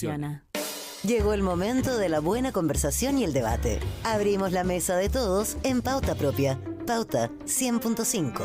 funciona. Llegó el momento de la buena conversación y el debate. Abrimos la mesa de todos en Pauta Propia. Pauta 100.5.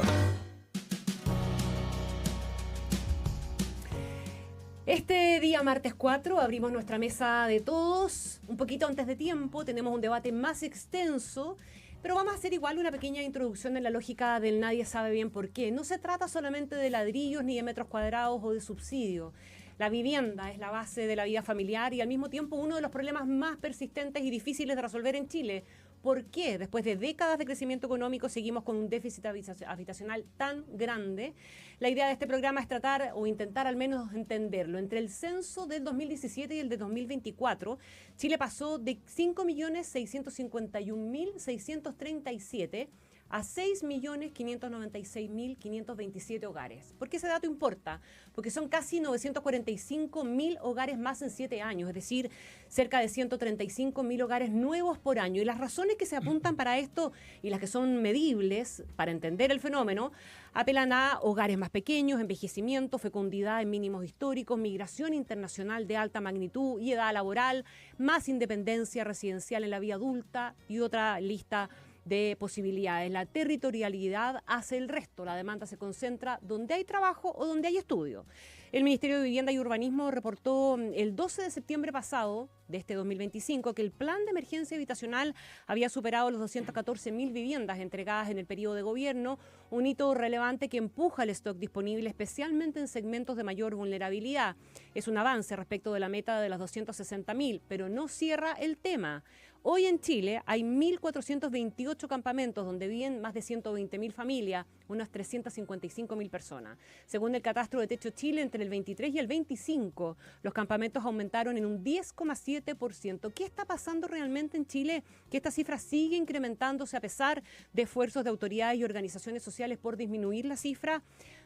Este día, martes 4, abrimos nuestra mesa de todos. Un poquito antes de tiempo, tenemos un debate más extenso, pero vamos a hacer igual una pequeña introducción en la lógica del nadie sabe bien por qué. No se trata solamente de ladrillos, ni de metros cuadrados o de subsidio. La vivienda es la base de la vida familiar y al mismo tiempo uno de los problemas más persistentes y difíciles de resolver en Chile. ¿Por qué después de décadas de crecimiento económico seguimos con un déficit habitacional tan grande? La idea de este programa es tratar o intentar al menos entenderlo. Entre el censo del 2017 y el de 2024, Chile pasó de 5.651.637 a 6.596.527 hogares. ¿Por qué ese dato importa? Porque son casi 945.000 hogares más en 7 años, es decir, cerca de 135.000 hogares nuevos por año. Y las razones que se apuntan para esto y las que son medibles para entender el fenómeno apelan a hogares más pequeños, envejecimiento, fecundidad en mínimos históricos, migración internacional de alta magnitud y edad laboral, más independencia residencial en la vida adulta y otra lista de posibilidades. La territorialidad hace el resto. La demanda se concentra donde hay trabajo o donde hay estudio. El Ministerio de Vivienda y Urbanismo reportó el 12 de septiembre pasado de este 2025 que el plan de emergencia habitacional había superado los 214.000 viviendas entregadas en el periodo de gobierno, un hito relevante que empuja el stock disponible especialmente en segmentos de mayor vulnerabilidad. Es un avance respecto de la meta de las 260.000, pero no cierra el tema. Hoy en Chile hay 1.428 campamentos donde viven más de 120.000 familias, unas 355.000 personas. Según el catastro de Techo Chile, entre el 23 y el 25, los campamentos aumentaron en un 10,7%. ¿Qué está pasando realmente en Chile? Que esta cifra sigue incrementándose a pesar de esfuerzos de autoridades y organizaciones sociales por disminuir la cifra.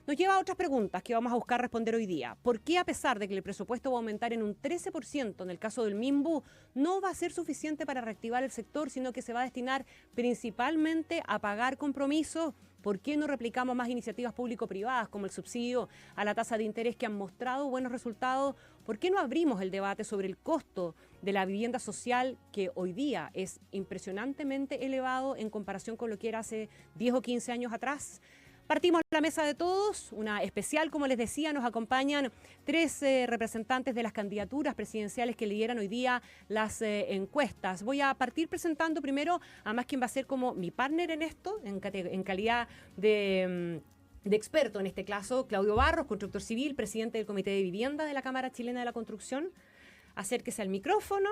Nos lleva a otras preguntas que vamos a buscar responder hoy día. ¿Por qué, a pesar de que el presupuesto va a aumentar en un 13% en el caso del MIMBU, no va a ser suficiente para reactivar el sector, sino que se va a destinar principalmente a pagar compromisos? ¿Por qué no replicamos más iniciativas público-privadas como el subsidio a la tasa de interés que han mostrado buenos resultados? ¿Por qué no abrimos el debate sobre el costo de la vivienda social que hoy día es impresionantemente elevado en comparación con lo que era hace 10 o 15 años atrás? Partimos la mesa de todos, una especial, como les decía, nos acompañan 3 representantes de las candidaturas presidenciales que lideran hoy día las encuestas. Voy a partir presentando primero a más quien va a ser como mi partner en esto, en calidad de experto en este caso, Claudio Barros, constructor civil, presidente del Comité de Vivienda de la Cámara Chilena de la Construcción. Acérquese al micrófono.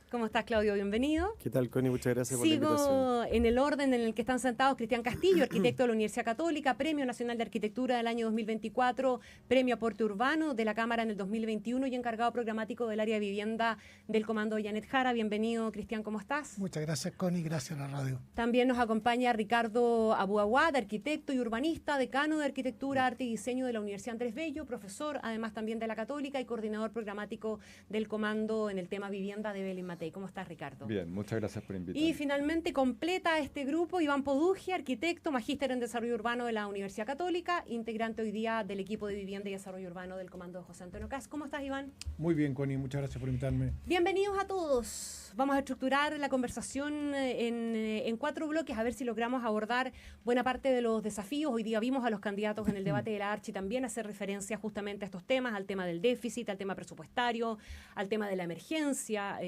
¿Cómo estás, Claudio? Bienvenido. ¿Qué tal, Connie? Muchas gracias por la invitación. Sigo en el orden en el que están sentados Cristian Castillo, arquitecto de la Universidad Católica, Premio Nacional de Arquitectura del año 2024, Premio Aporte Urbano de la Cámara en el 2021 y encargado programático del área de vivienda del Comando Janet Jara. Bienvenido, Cristian, ¿cómo estás? Muchas gracias, Connie, gracias a la radio. También nos acompaña Ricardo Abuaguad, arquitecto y urbanista, decano de Arquitectura, Arte y Diseño de la Universidad Andrés Bello, profesor además también de la Católica y coordinador programático del Comando en el tema vivienda de Belén Matei. ¿Cómo estás, Ricardo? Bien, muchas gracias por invitarme. Y finalmente completa este grupo Iván Poduje, arquitecto, magíster en Desarrollo Urbano de la Universidad Católica, integrante hoy día del equipo de Vivienda y Desarrollo Urbano del Comando de José Antonio Caz. ¿Cómo estás, Iván? Muy bien, Connie, muchas gracias por invitarme. Bienvenidos a todos. Vamos a estructurar la conversación en 4 bloques, a ver si logramos abordar buena parte de los desafíos. Hoy día vimos a los candidatos en el debate de la Archi también hacer referencia justamente a estos temas, al tema del déficit, al tema presupuestario, al tema de la emergencia,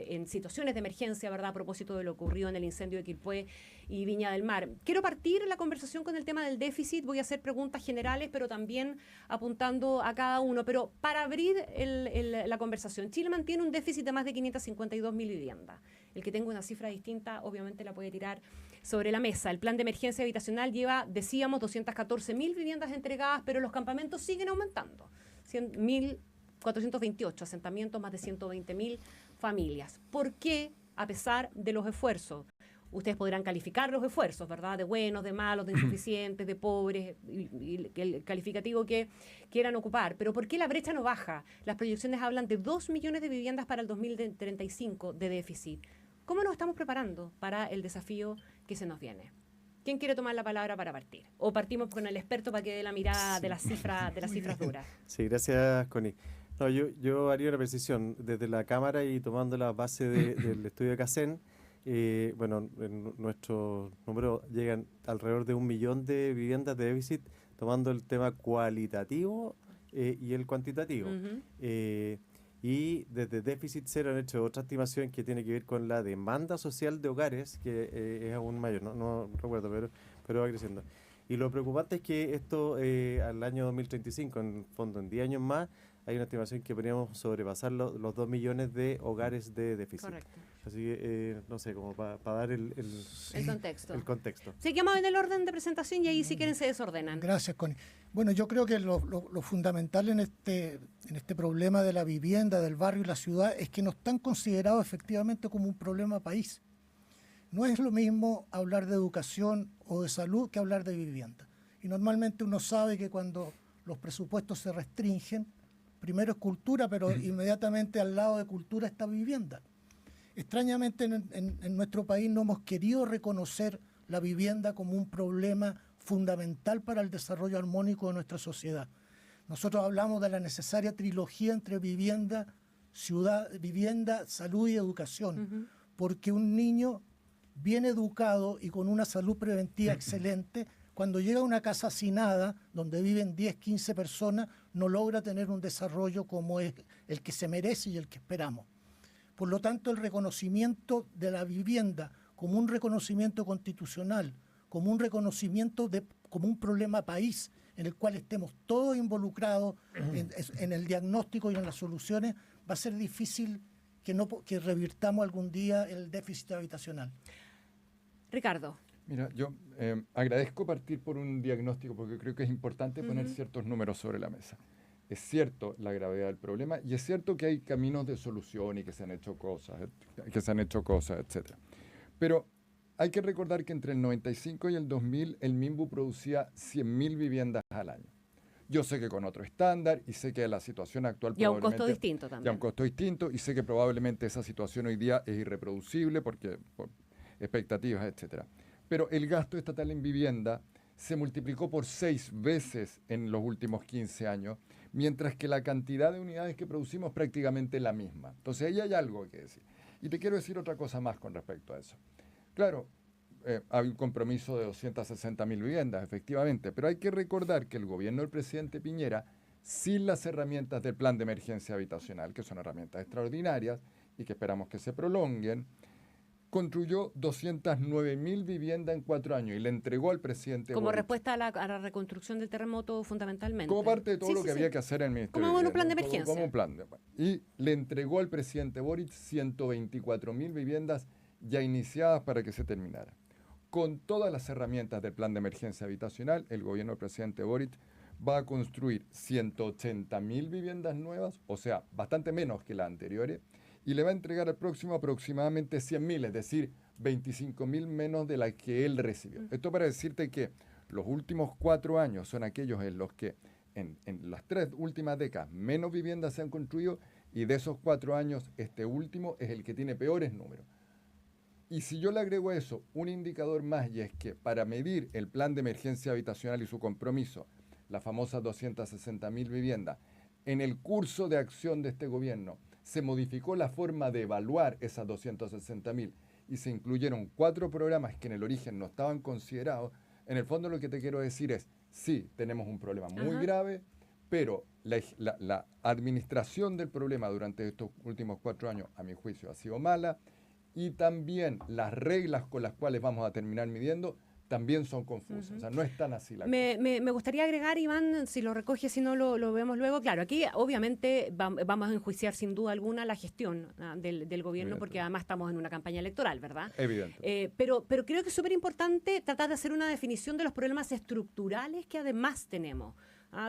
en situaciones de emergencia, ¿verdad?, a propósito de lo ocurrido en el incendio de Quilpué y Viña del Mar. Quiero partir la conversación con el tema del déficit. Voy a hacer preguntas generales, pero también apuntando a cada uno. Pero para abrir la conversación, Chile mantiene un déficit de más de 552.000 viviendas. El que tenga una cifra distinta, obviamente la puede tirar sobre la mesa. El plan de emergencia habitacional lleva, decíamos, 214.000 viviendas entregadas, pero los campamentos siguen aumentando. 1.428 asentamientos, más de 120.000 familias. ¿Por qué, a pesar de los esfuerzos? Ustedes podrán calificar los esfuerzos, ¿verdad? De buenos, de malos, de insuficientes, de pobres, y el calificativo que quieran ocupar. Pero ¿por qué la brecha no baja? Las proyecciones hablan de 2 millones de viviendas para el 2035 de déficit. ¿Cómo nos estamos preparando para el desafío que se nos viene? ¿Quién quiere tomar la palabra para partir? ¿O partimos con el experto para que dé la mirada de las cifras duras? Sí, gracias, Connie. No, yo haría una precisión. Desde la Cámara y tomando la base del estudio de CACEN, bueno, nuestros números llegan alrededor de 1 millón de viviendas de déficit, tomando el tema cualitativo y el cuantitativo. Y desde déficit cero han hecho otra estimación que tiene que ver con la demanda social de hogares, que es aún mayor, no recuerdo, pero va creciendo. Y lo preocupante es que esto al año 2035, en el fondo en 10 años más, hay una estimación que podríamos sobrepasar los 2 millones de hogares de déficit. Correcto. Así que, no sé, como para dar el contexto. El contexto. Seguimos en el orden de presentación y ahí si quieren se desordenan. Gracias, Connie. Bueno, yo creo que lo fundamental en este problema de la vivienda, del barrio y la ciudad es que no están considerados efectivamente como un problema país. No es lo mismo hablar de educación o de salud que hablar de vivienda. Y normalmente uno sabe que cuando los presupuestos se restringen, primero es cultura, pero inmediatamente al lado de cultura está vivienda. Extrañamente en nuestro país no hemos querido reconocer la vivienda como un problema fundamental para el desarrollo armónico de nuestra sociedad. Nosotros hablamos de la necesaria trilogía entre vivienda, salud y educación, porque un niño bien educado y con una salud preventiva excelente, cuando llega a una casa hacinada, donde viven 10, 15 personas, no logra tener un desarrollo como es el que se merece y el que esperamos. Por lo tanto, el reconocimiento de la vivienda como un reconocimiento constitucional, como un reconocimiento como un problema país en el cual estemos todos involucrados en el diagnóstico y en las soluciones, va a ser difícil que revirtamos algún día el déficit habitacional. Ricardo. Mira, yo agradezco partir por un diagnóstico porque creo que es importante poner ciertos números sobre la mesa. Es cierto la gravedad del problema y es cierto que hay caminos de solución y que se han hecho cosas, etc. Pero hay que recordar que entre el 95 y el 2000 el MIMBU producía 100.000 viviendas al año. Yo sé que con otro estándar y sé que la situación actual y a un costo distinto también. Y a un costo distinto y sé que probablemente esa situación hoy día es irreproducible por expectativas, etc. Pero el gasto estatal en vivienda se multiplicó por 6 veces en los últimos 15 años, mientras que la cantidad de unidades que producimos es prácticamente la misma. Entonces ahí hay algo que decir. Y te quiero decir otra cosa más con respecto a eso. Claro, hay un compromiso de 260.000 viviendas, efectivamente, pero hay que recordar que el gobierno del presidente Piñera, sin las herramientas del Plan de Emergencia Habitacional, que son herramientas extraordinarias y que esperamos que se prolonguen, construyó 209.000 viviendas en 4 años y le entregó al presidente como Boric, respuesta a la reconstrucción del terremoto fundamentalmente. como parte de todo lo que había que hacer en el Ministerio. Como un plan de emergencia. Como un plan y le entregó al presidente Boric 124.000 viviendas ya iniciadas para que se terminara. Con todas las herramientas del plan de emergencia habitacional, el gobierno del presidente Boric va a construir 180.000 viviendas nuevas, o sea, bastante menos que las anteriores, y le va a entregar al próximo aproximadamente 100.000, es decir, 25.000 menos de las que él recibió. Esto para decirte que los últimos 4 años son aquellos en los que en las 3 últimas décadas menos viviendas se han construido y de esos 4 años este último es el que tiene peores números. Y si yo le agrego a eso un indicador más, y es que para medir el plan de emergencia habitacional y su compromiso, las famosas 260.000 viviendas, en el curso de acción de este gobierno se modificó la forma de evaluar esas 260.000 y se incluyeron 4 programas que en el origen no estaban considerados. En el fondo lo que te quiero decir es, sí, tenemos un problema muy grave, pero la administración del problema durante estos últimos 4 años, a mi juicio, ha sido mala. Y también las reglas con las cuales vamos a terminar midiendo también son confusas. O sea, no es tan así la cosa. Me gustaría agregar, Iván, si lo recoge, si no lo vemos luego. Claro, aquí obviamente vamos a enjuiciar sin duda alguna la gestión del gobierno, porque además estamos en una campaña electoral, ¿verdad? Evidente. Pero creo que es súper importante tratar de hacer una definición de los problemas estructurales que además tenemos.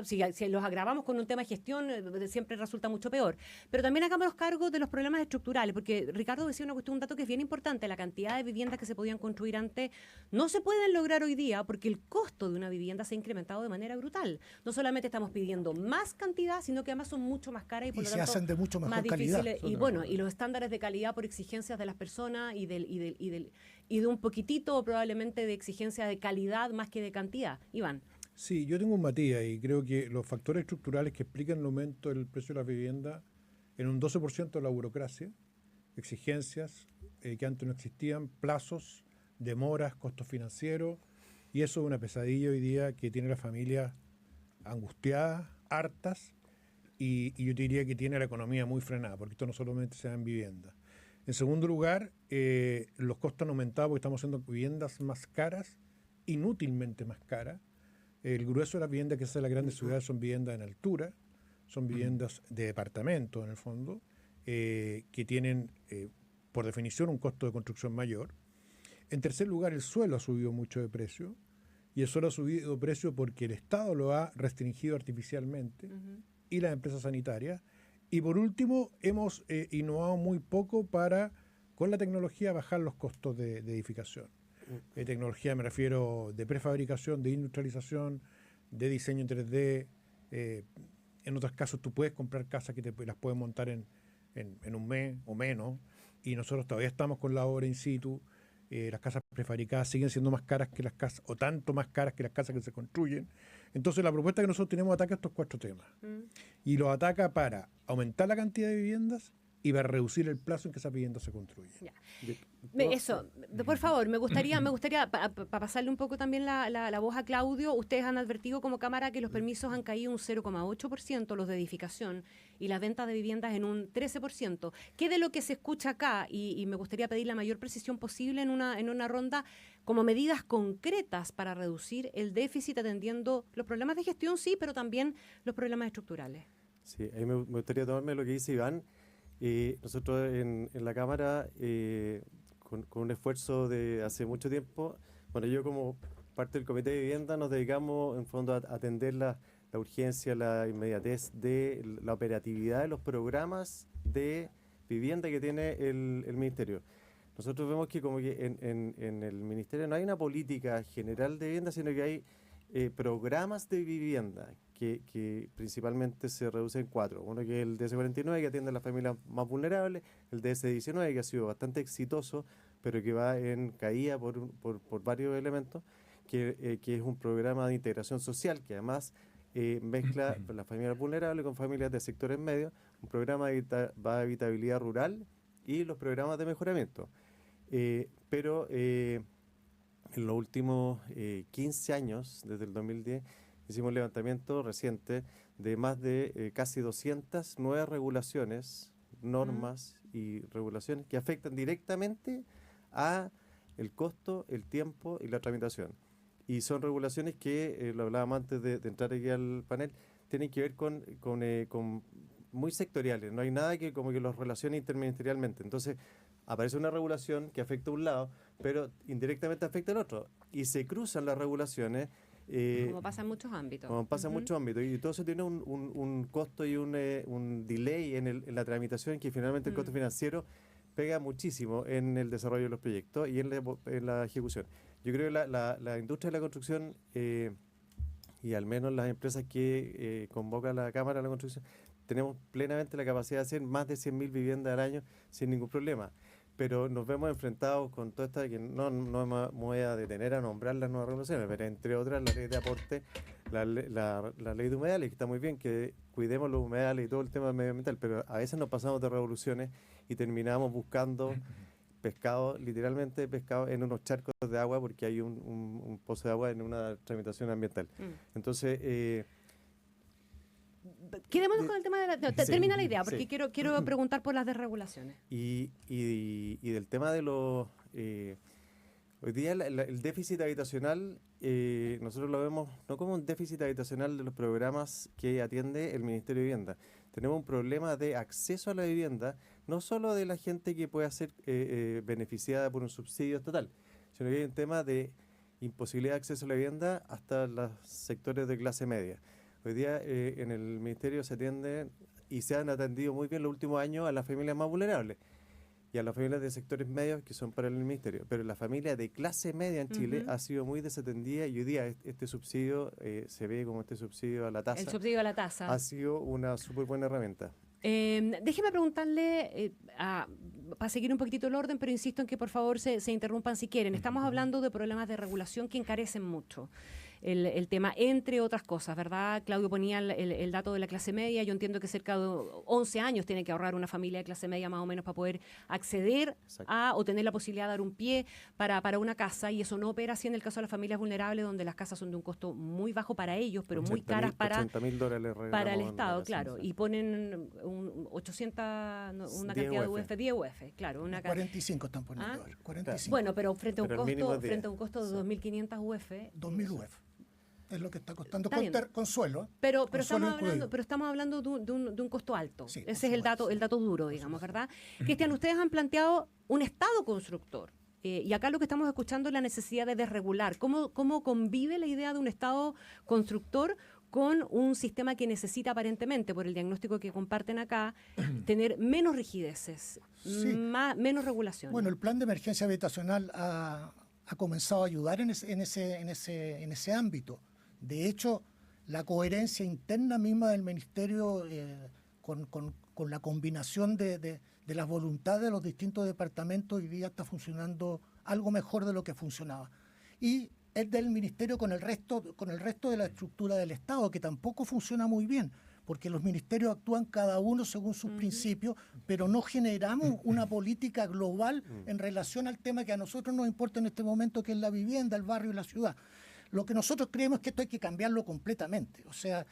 Si los agravamos con un tema de gestión, siempre resulta mucho peor. Pero también hagámonos cargo de los problemas estructurales, porque Ricardo decía un dato que es bien importante. La cantidad de viviendas que se podían construir antes no se pueden lograr hoy día porque el costo de una vivienda se ha incrementado de manera brutal. No solamente estamos pidiendo más cantidad, sino que además son mucho más caras y por lo tanto hacen de mucho mejor más calidad. difíciles. Y los estándares de calidad por exigencias de las personas y de un poquitito probablemente de exigencias de calidad más que de cantidad. Iván. Sí, yo tengo un matiz y creo que los factores estructurales que explican el aumento del precio de la vivienda en un 12% de la burocracia, exigencias que antes no existían, plazos, demoras, costos financieros, y eso es una pesadilla hoy día que tiene las familias angustiadas, hartas, y yo te diría que tiene la economía muy frenada, porque esto no solamente se da en vivienda. En segundo lugar, los costos han aumentado porque estamos haciendo viviendas más caras, inútilmente más caras. El grueso de las viviendas que se hacen en las grandes ciudades son viviendas en altura, son viviendas de departamento en el fondo, que tienen por definición un costo de construcción mayor. En tercer lugar, el suelo ha subido mucho de precio, y el suelo ha subido de precio porque el Estado lo ha restringido artificialmente y las empresas sanitarias. Y por último, hemos innovado muy poco para, con la tecnología, bajar los costos de edificación. Tecnología me refiero de prefabricación, de industrialización, de diseño en 3D. En otros casos tú puedes comprar casas que las puedes montar en un mes o menos, y nosotros todavía estamos con la obra in situ. Las casas prefabricadas siguen siendo más caras que las casas, o tanto más caras que las casas que se construyen. Entonces la propuesta que nosotros tenemos ataca estos 4 temas. Y los ataca para aumentar la cantidad de viviendas y para reducir el plazo en que esas viviendas se construyen. Eso, por favor, me gustaría para pasarle un poco también la voz a Claudio. Ustedes han advertido como Cámara que los permisos han caído un 0,8%, los de edificación, y las ventas de viviendas en un 13%. ¿Qué de lo que se escucha acá? Y me gustaría pedir la mayor precisión posible en una ronda, como medidas concretas para reducir el déficit, atendiendo los problemas de gestión, sí, pero también los problemas estructurales. Sí, ahí me gustaría tomarme lo que dice Iván. Nosotros en la Cámara, con un esfuerzo de hace mucho tiempo, bueno, yo como parte del Comité de Vivienda nos dedicamos en fondo a atender la urgencia, la inmediatez de la operatividad de los programas de vivienda que tiene el Ministerio. Nosotros vemos que como que en el Ministerio no hay una política general de vivienda, sino que hay programas de vivienda que principalmente se reducen en 4. Uno que es el DS49, que atiende a las familias más vulnerables, el DS19, que ha sido bastante exitoso, pero que va en caída por varios elementos, que es un programa de integración social, que además mezcla las familias vulnerables con familias de sectores medios, un programa de habitabilidad rural y los programas de mejoramiento. Pero en los últimos 15 años, desde el 2010, hicimos un levantamiento reciente de más de casi 200 nuevas regulaciones, normas y regulaciones que afectan directamente a el costo, el tiempo y la tramitación. Y son regulaciones que, lo hablábamos antes de entrar aquí al panel, tienen que ver con muy sectoriales. No hay nada que como que los relacione interministerialmente. Entonces, aparece una regulación que afecta a un lado, pero indirectamente afecta al otro. Y se cruzan las regulaciones. Como pasa en muchos ámbitos. Como pasa en muchos ámbitos. Y todo eso tiene un costo y un delay en la tramitación, que finalmente el costo financiero pega muchísimo en el desarrollo de los proyectos y en la ejecución. Yo creo que la industria de la construcción, y al menos las empresas que convoca la Cámara de la Construcción, tenemos plenamente la capacidad de hacer más de 100.000 viviendas al año sin ningún problema. Pero nos vemos enfrentados con toda esta, que no me voy a detener a nombrar las nuevas regulaciones, pero entre otras la ley de aporte, la ley de humedales, que está muy bien, que cuidemos los humedales y todo el tema medioambiental, pero a veces nos pasamos de revoluciones y terminamos buscando pescado, literalmente pescado en unos charcos de agua porque hay un pozo de agua en una tramitación ambiental. Entonces... Quedémonos con el tema de la... Termina la idea, porque quiero preguntar por las desregulaciones. Y del tema de los... hoy día el déficit habitacional, nosotros lo vemos no como un déficit habitacional de los programas que atiende el Ministerio de Vivienda. Tenemos un problema de acceso a la vivienda, no solo de la gente que pueda ser beneficiada por un subsidio estatal, sino que hay un tema de imposibilidad de acceso a la vivienda hasta los sectores de clase media. Hoy día en el Ministerio se atienden y se han atendido muy bien los últimos años a las familias más vulnerables y a las familias de sectores medios que son para el Ministerio. Pero la familia de clase media en Chile ha sido muy desatendida y hoy día este subsidio se ve como este subsidio a la tasa. El subsidio a la tasa. Ha sido una súper buena herramienta. Déjeme preguntarle, para seguir un poquitito el orden, pero insisto en que por favor se interrumpan si quieren. Estamos hablando de problemas de regulación que encarecen mucho. el tema, entre otras cosas, ¿verdad? Claudio ponía el dato de la clase media. Yo entiendo que cerca de 11 años tiene que ahorrar una familia de clase media más o menos para poder acceder a o tener la posibilidad de dar un pie para una casa, y eso no opera así en el caso de las familias vulnerables, donde las casas son de un costo muy bajo para ellos, pero muy caras para el Estado, claro, y ponen 800, una cantidad de UF, 10 UF, claro. 45 están poniendo ahora, 45. Bueno, pero frente a un costo de 2.500 UF. 2.000 UF. Es lo que está costando con suelo. Pero estamos hablando de un costo alto. Sí, ese es el dato duro, digamos, ¿verdad? Cristian, ustedes han planteado un Estado constructor. Y acá lo que estamos escuchando es la necesidad de desregular. ¿Cómo convive la idea de un Estado constructor con un sistema que necesita aparentemente, por el diagnóstico que comparten acá, tener menos rigideces, menos regulación? Bueno, el plan de emergencia habitacional ha comenzado a ayudar en ese ámbito. De hecho, la coherencia interna misma del Ministerio con la combinación de las voluntades de los distintos departamentos hoy día está funcionando algo mejor de lo que funcionaba. Y es del Ministerio con el resto de la estructura del Estado, que tampoco funciona muy bien, porque los ministerios actúan cada uno según sus principios, pero no generamos una política global en relación al tema que a nosotros nos importa en este momento, que es la vivienda, el barrio y la ciudad. Lo que nosotros creemos es que esto hay que cambiarlo completamente. O sea,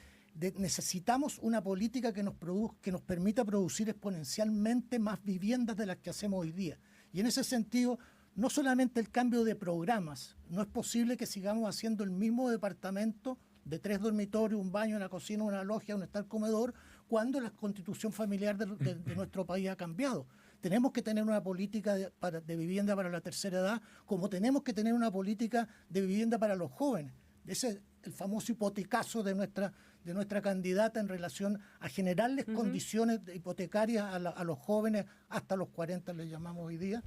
necesitamos una política que nos permita producir exponencialmente más viviendas de las que hacemos hoy día. Y en ese sentido, no solamente el cambio de programas, no es posible que sigamos haciendo el mismo departamento de 3 dormitorios, un baño, una cocina, una logia, un estar comedor, cuando la constitución familiar de nuestro país ha cambiado. Tenemos que tener una política de vivienda para la tercera edad, como tenemos que tener una política de vivienda para los jóvenes. Ese es el famoso hipotecazo de nuestra candidata en relación a generarles condiciones hipotecarias a los jóvenes, hasta los 40 les llamamos hoy día,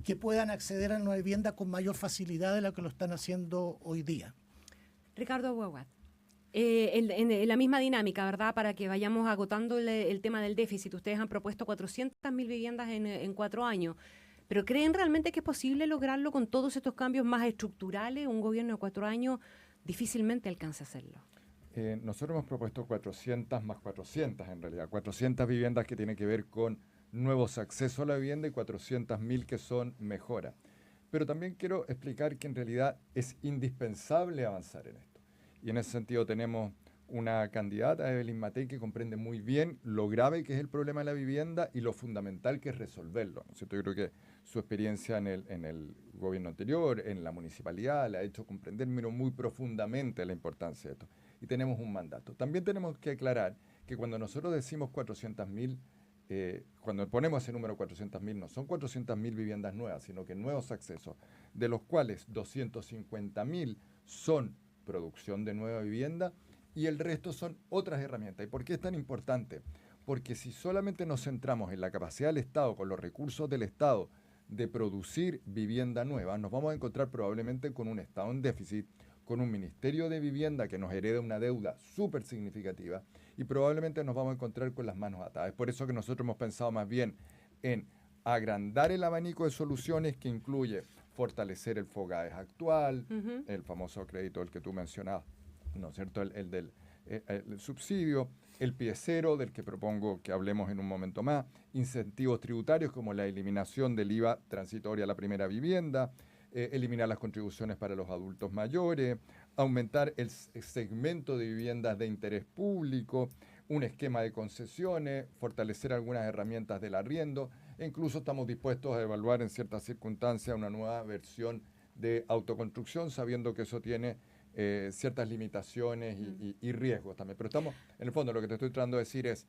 que puedan acceder a una vivienda con mayor facilidad de la que lo están haciendo hoy día. Ricardo Huaguat, en la misma dinámica, ¿verdad? Para que vayamos agotando el tema del déficit. Ustedes han propuesto 400.000 viviendas en 4 años. ¿Pero creen realmente que es posible lograrlo con todos estos cambios más estructurales? Un gobierno de 4 años difícilmente alcanza a hacerlo. Nosotros hemos propuesto 400 más 400 en realidad. 400 viviendas que tienen que ver con nuevos accesos a la vivienda y 400.000 que son mejoras. Pero también quiero explicar que en realidad es indispensable avanzar en esto. Y en ese sentido tenemos una candidata, Evelyn Matei, que comprende muy bien lo grave que es el problema de la vivienda y lo fundamental que es resolverlo, ¿no es cierto? Yo creo que su experiencia en el gobierno anterior, en la municipalidad, le ha hecho comprender muy profundamente la importancia de esto. Y tenemos un mandato. También tenemos que aclarar que cuando nosotros decimos 400.000, cuando ponemos ese número 400.000, no son 400.000 viviendas nuevas, sino que nuevos accesos, de los cuales 250.000 son producción de nueva vivienda y el resto son otras herramientas. ¿Y por qué es tan importante? Porque si solamente nos centramos en la capacidad del Estado, con los recursos del Estado, de producir vivienda nueva, nos vamos a encontrar probablemente con un Estado en déficit, con un Ministerio de Vivienda que nos hereda una deuda súper significativa y probablemente nos vamos a encontrar con las manos atadas. Es por eso que nosotros hemos pensado más bien en agrandar el abanico de soluciones, que incluye fortalecer el FOGAES actual, el famoso crédito del que tú mencionabas, ¿no es cierto? El del subsidio, el pie cero, del que propongo que hablemos en un momento más, incentivos tributarios como la eliminación del IVA transitorio a la primera vivienda, eliminar las contribuciones para los adultos mayores, aumentar el segmento de viviendas de interés público, un esquema de concesiones, fortalecer algunas herramientas del arriendo, e incluso estamos dispuestos a evaluar en ciertas circunstancias una nueva versión de autoconstrucción, sabiendo que eso tiene ciertas limitaciones y riesgos también. Pero estamos, en el fondo, lo que te estoy tratando de decir es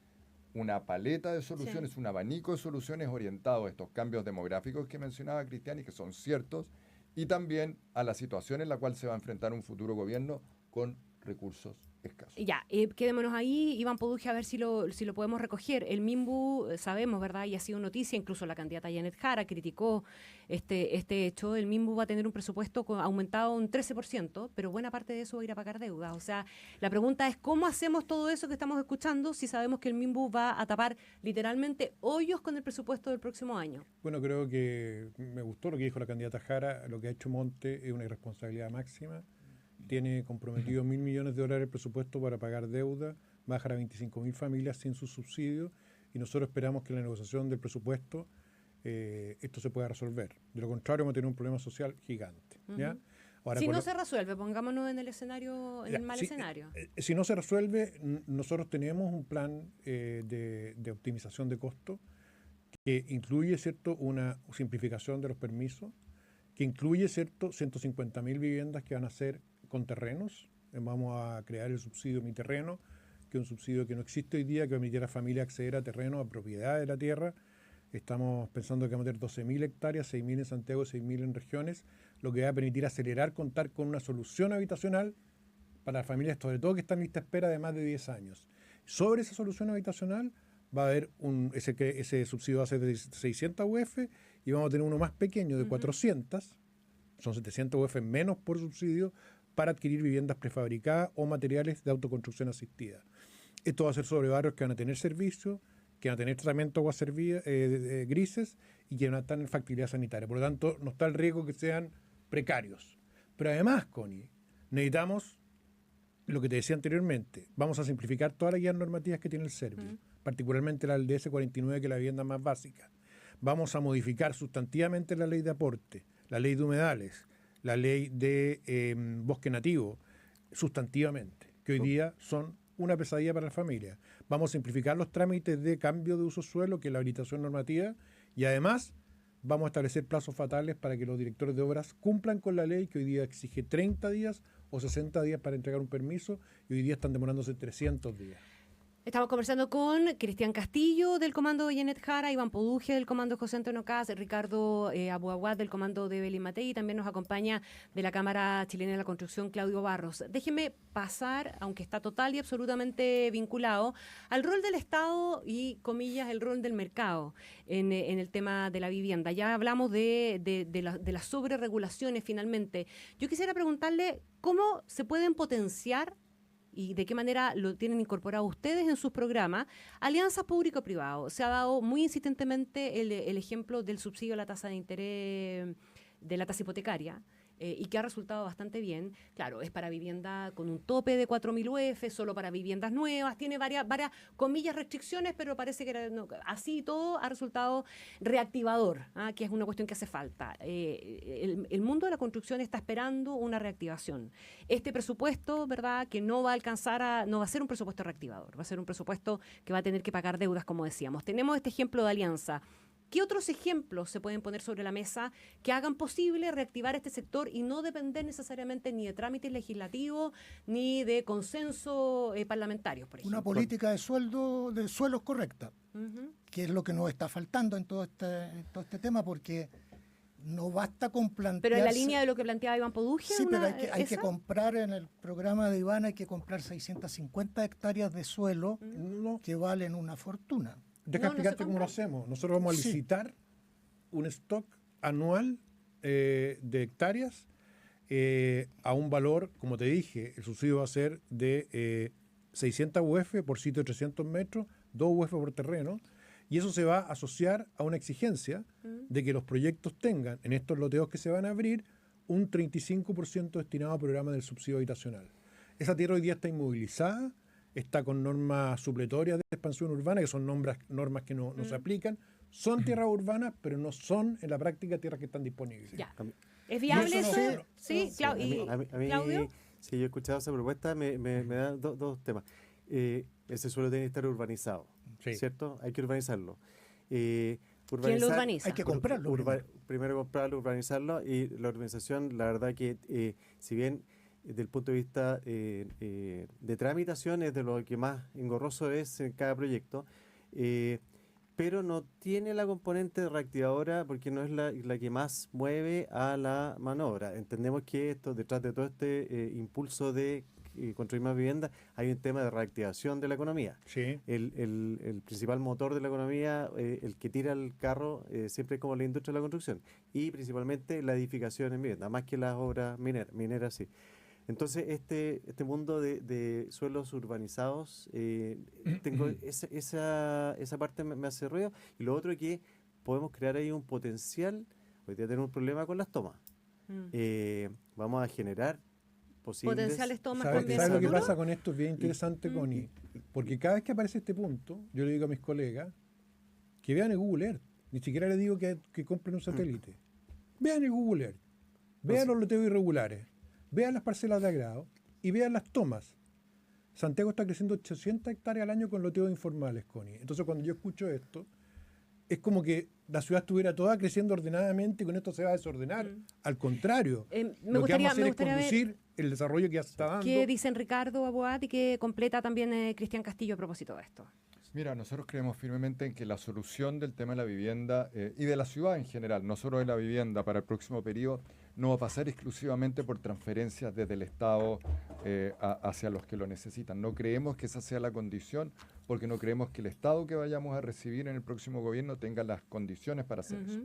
una paleta de soluciones, un abanico de soluciones orientado a estos cambios demográficos que mencionaba Cristian y que son ciertos, y también a la situación en la cual se va a enfrentar un futuro gobierno con recursos escasos. Ya, quedémonos ahí, Iván Poduje, a ver si lo podemos recoger. El MIMBU, sabemos, ¿verdad? Y ha sido noticia, incluso la candidata Janet Jara criticó este hecho. El MIMBU va a tener un presupuesto aumentado un 13%, pero buena parte de eso va a ir a pagar deudas. O sea, la pregunta es, ¿cómo hacemos todo eso que estamos escuchando si sabemos que el MIMBU va a tapar literalmente hoyos con el presupuesto del próximo año? Bueno, creo que me gustó lo que dijo la candidata Jara. Lo que ha hecho Monte es una irresponsabilidad máxima. tiene comprometido 1.000 millones de dólares el presupuesto para pagar deuda, va a dejar a 25.000 familias sin sus subsidios y nosotros esperamos que en la negociación del presupuesto esto se pueda resolver. De lo contrario, vamos a tener un problema social gigante. ¿Ya? Ahora, Si no se resuelve, pongámonos en el escenario, en el mal escenario. Si no se resuelve, nosotros tenemos un plan de optimización de costos que incluye, ¿cierto?, una simplificación de los permisos, que incluye, ¿cierto?, 150.000 viviendas que van a ser con terrenos. Vamos a crear el subsidio Mi Terreno, que es un subsidio que no existe hoy día, que va a permitir a la familia acceder a terrenos, a propiedad de la tierra. Estamos pensando que vamos a tener 12.000 hectáreas, 6.000 en Santiago, 6.000 en regiones, lo que va a permitir acelerar, contar con una solución habitacional para las familias, sobre todo que están en lista de espera de más de 10 años. Sobre esa solución habitacional va a haber ese subsidio va a ser de 600 UF y vamos a tener uno más pequeño de 400, son 700 UF menos por subsidio, para adquirir viviendas prefabricadas o materiales de autoconstrucción asistida. Esto va a ser sobre barrios que van a tener servicio, que van a tener tratamiento de aguas grises y que van a estar en factibilidad sanitaria. Por lo tanto, no está el riesgo que sean precarios. Pero además, Connie, necesitamos lo que te decía anteriormente. Vamos a simplificar todas las guías normativas que tiene el Servio, particularmente la del DS49, que es la vivienda más básica. Vamos a modificar sustantivamente la ley de aporte, la ley de humedales, la ley de bosque nativo, sustantivamente, que hoy día son una pesadilla para la familia. Vamos a simplificar los trámites de cambio de uso suelo, que es la habilitación normativa, y además vamos a establecer plazos fatales para que los directores de obras cumplan con la ley, que hoy día exige 30 días o 60 días para entregar un permiso, y hoy día están demorándose 300 días. Estamos conversando con Cristian Castillo del comando de Janet Jara, Iván Poduje del comando José Antonio Cas, Ricardo Abuaguad del comando de Belín Matei, y también nos acompaña de la Cámara Chilena de la Construcción Claudio Barros. Déjeme pasar, aunque está total y absolutamente vinculado, al rol del Estado y, comillas, el rol del mercado en el tema de la vivienda. Ya hablamos de las sobreregulaciones finalmente. Yo quisiera preguntarle cómo se pueden potenciar y de qué manera lo tienen incorporado ustedes en sus programas, alianzas público-privado. Se ha dado muy insistentemente el ejemplo del subsidio a la tasa de interés, de la tasa hipotecaria, y que ha resultado bastante bien. Claro, es para vivienda con un tope de 4.000 UF, solo para viviendas nuevas, tiene varias comillas, restricciones, pero parece que así todo ha resultado reactivador, que es una cuestión que hace falta. El mundo de la construcción está esperando una reactivación. Este presupuesto, ¿verdad?, que no va a alcanzar no va a ser un presupuesto reactivador, va a ser un presupuesto que va a tener que pagar deudas, como decíamos. Tenemos este ejemplo de alianza. ¿Qué otros ejemplos se pueden poner sobre la mesa que hagan posible reactivar este sector y no depender necesariamente ni de trámites legislativos ni de consenso parlamentarios, por ejemplo? Una política de suelos correcta, que es lo que nos está faltando en todo este tema, porque no basta con plantearse... Pero en la línea de lo que planteaba Iván Poduje... Sí, pero hay que comprar, en el programa de Iván hay que comprar 650 hectáreas de suelo que valen una fortuna. Deja explicarte cómo lo hacemos. Nosotros vamos a licitar un stock anual de hectáreas a un valor, como te dije, el subsidio va a ser de 600 UF por sitio de 300 metros, 2 UF por terreno, y eso se va a asociar a una exigencia de que los proyectos tengan, en estos loteos que se van a abrir, un 35% destinado a programas del subsidio habitacional. Esa tierra hoy día está inmovilizada, está con normas supletorias de expansión urbana, que son normas que no se aplican. Son tierras urbanas, pero no son en la práctica tierras que están disponibles. Ya. ¿Es viable eso? Sí, Claudio. Sí, yo he escuchado esa propuesta, me da dos temas. Ese suelo tiene que estar urbanizado, ¿cierto? Hay que urbanizarlo. ¿Quién lo urbaniza? Hay que comprarlo. Primero comprarlo, urbanizarlo, y la urbanización, la verdad que si bien desde el punto de vista de tramitación es de lo que más engorroso es en cada proyecto, pero no tiene la componente reactivadora porque no es la que más mueve a la manobra. Entendemos que detrás de todo este impulso de construir más viviendas, hay un tema de reactivación de la economía. Sí. El principal motor de la economía, el que tira el carro, siempre es como la industria de la construcción, y principalmente la edificación en vivienda, más que las obras mineras sí. Entonces, este mundo de suelos urbanizados, tengo esa parte me hace ruido. Y lo otro es que podemos crear ahí un potencial. Hoy día tenemos un problema con las tomas. Vamos a generar posibles. Potenciales tomas ¿Sabes también. lo que ¿Seguro? pasa con esto? Es bien interesante, Connie. Porque cada vez que aparece este punto, yo le digo a mis colegas que vean el Google Earth. Ni siquiera le digo que compren un satélite. Vean el Google Earth. Vean los loteos irregulares. Vean las parcelas de agrado. Y vean las tomas. Santiago está creciendo 800 hectáreas al año con loteos informales, Connie. Entonces, cuando yo escucho esto, es como que la ciudad estuviera toda creciendo ordenadamente y con esto se va a desordenar. Al contrario, lo que vamos a hacer es conducir el desarrollo que ya se está dando. ¿Qué dicen Ricardo Aboad y qué completa también Cristian Castillo a propósito de esto? Mira, nosotros creemos firmemente en que la solución del tema de la vivienda y de la ciudad en general, no solo de la vivienda para el próximo periodo, no va a pasar exclusivamente por transferencias desde el Estado hacia los que lo necesitan. No creemos que esa sea la condición, porque no creemos que el Estado que vayamos a recibir en el próximo gobierno tenga las condiciones para hacer eso.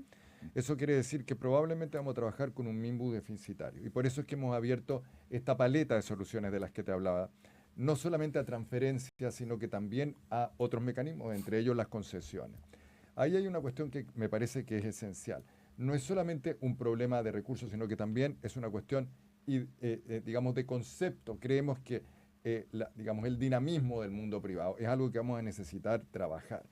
Eso quiere decir que probablemente vamos a trabajar con un MIMBU deficitario. Y por eso es que hemos abierto esta paleta de soluciones de las que te hablaba, no solamente a transferencias, sino que también a otros mecanismos, entre ellos las concesiones. Ahí hay una cuestión que me parece que es esencial. No es solamente un problema de recursos, sino que también es una cuestión, digamos, de concepto. Creemos que digamos, el dinamismo del mundo privado es algo que vamos a necesitar trabajar.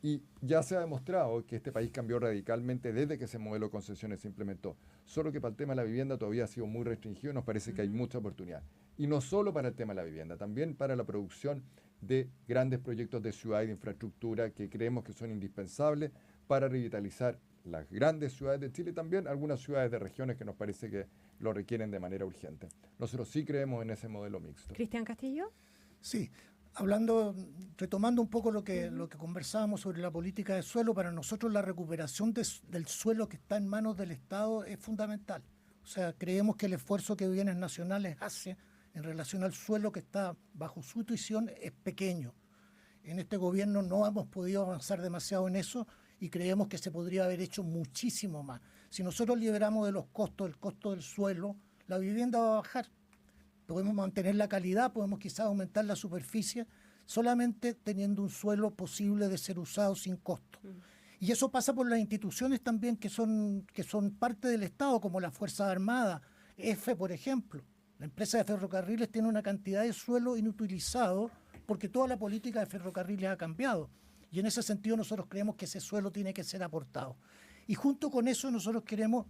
Y ya se ha demostrado que este país cambió radicalmente desde que ese modelo de concesiones se implementó. Solo que para el tema de la vivienda todavía ha sido muy restringido y nos parece que hay mucha oportunidad. Y no solo para el tema de la vivienda, también para la producción de grandes proyectos de ciudad y de infraestructura que creemos que son indispensables para revitalizar las grandes ciudades de Chile y también algunas ciudades de regiones que nos parece que lo requieren de manera urgente. Nosotros sí creemos en ese modelo mixto. ¿Cristian Castillo? Sí, retomando un poco lo que conversábamos sobre la política de suelo, para nosotros la recuperación del suelo que está en manos del Estado es fundamental. O sea, creemos que el esfuerzo que Bienes Nacionales hace en relación al suelo que está bajo su tuición es pequeño. En este gobierno no hemos podido avanzar demasiado en eso y creemos que se podría haber hecho muchísimo más. Si nosotros liberamos de los costos el costo del suelo, la vivienda va a bajar. Podemos mantener la calidad, podemos quizás aumentar la superficie, solamente teniendo un suelo posible de ser usado sin costo. Y eso pasa por las instituciones también que son parte del Estado, como las Fuerzas Armadas, EFE, por ejemplo. La empresa de ferrocarriles tiene una cantidad de suelo inutilizado porque toda la política de ferrocarriles ha cambiado. Y en ese sentido nosotros creemos que ese suelo tiene que ser aportado. Y junto con eso nosotros queremos,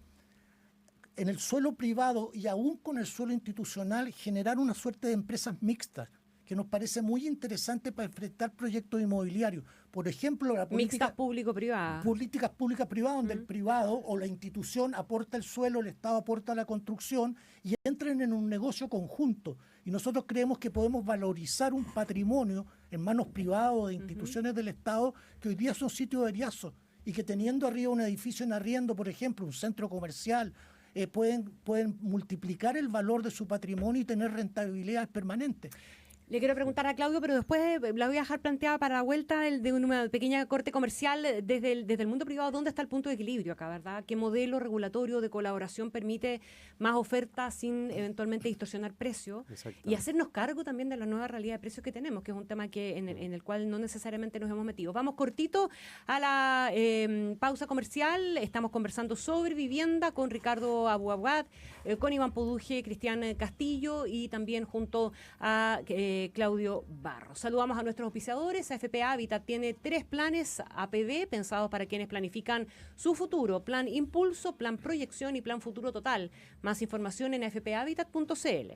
en el suelo privado y aún con el suelo institucional, generar una suerte de empresas mixtas, que nos parece muy interesante para enfrentar proyectos inmobiliarios. Por ejemplo, la política Mixtas público-privadas. Políticas públicas-privadas, donde el privado o la institución aporta el suelo, el Estado aporta la construcción y entren en un negocio conjunto. Y nosotros creemos que podemos valorizar un patrimonio en manos privadas o de instituciones del Estado que hoy día son sitios de eriazo y que teniendo arriba un edificio en arriendo, por ejemplo, un centro comercial, pueden multiplicar el valor de su patrimonio y tener rentabilidades permanentes. Le quiero preguntar a Claudio, pero después la voy a dejar planteada para la vuelta de una pequeña corte comercial desde el mundo privado. ¿Dónde está el punto de equilibrio acá, verdad? ¿Qué modelo regulatorio de colaboración permite más oferta sin eventualmente distorsionar precios? Y hacernos cargo también de la nueva realidad de precios que tenemos, que es un tema que en el cual no necesariamente nos hemos metido. Vamos cortito a la pausa comercial. Estamos conversando sobre vivienda con Ricardo Aboad, con Iván Poduje, Cristian Castillo y también junto a Claudio Barros. Saludamos a nuestros auspiciadores. AFP Habitat tiene 3 planes APB pensados para quienes planifican su futuro: Plan Impulso, Plan Proyección y Plan Futuro Total. Más información en afphabitat.cl.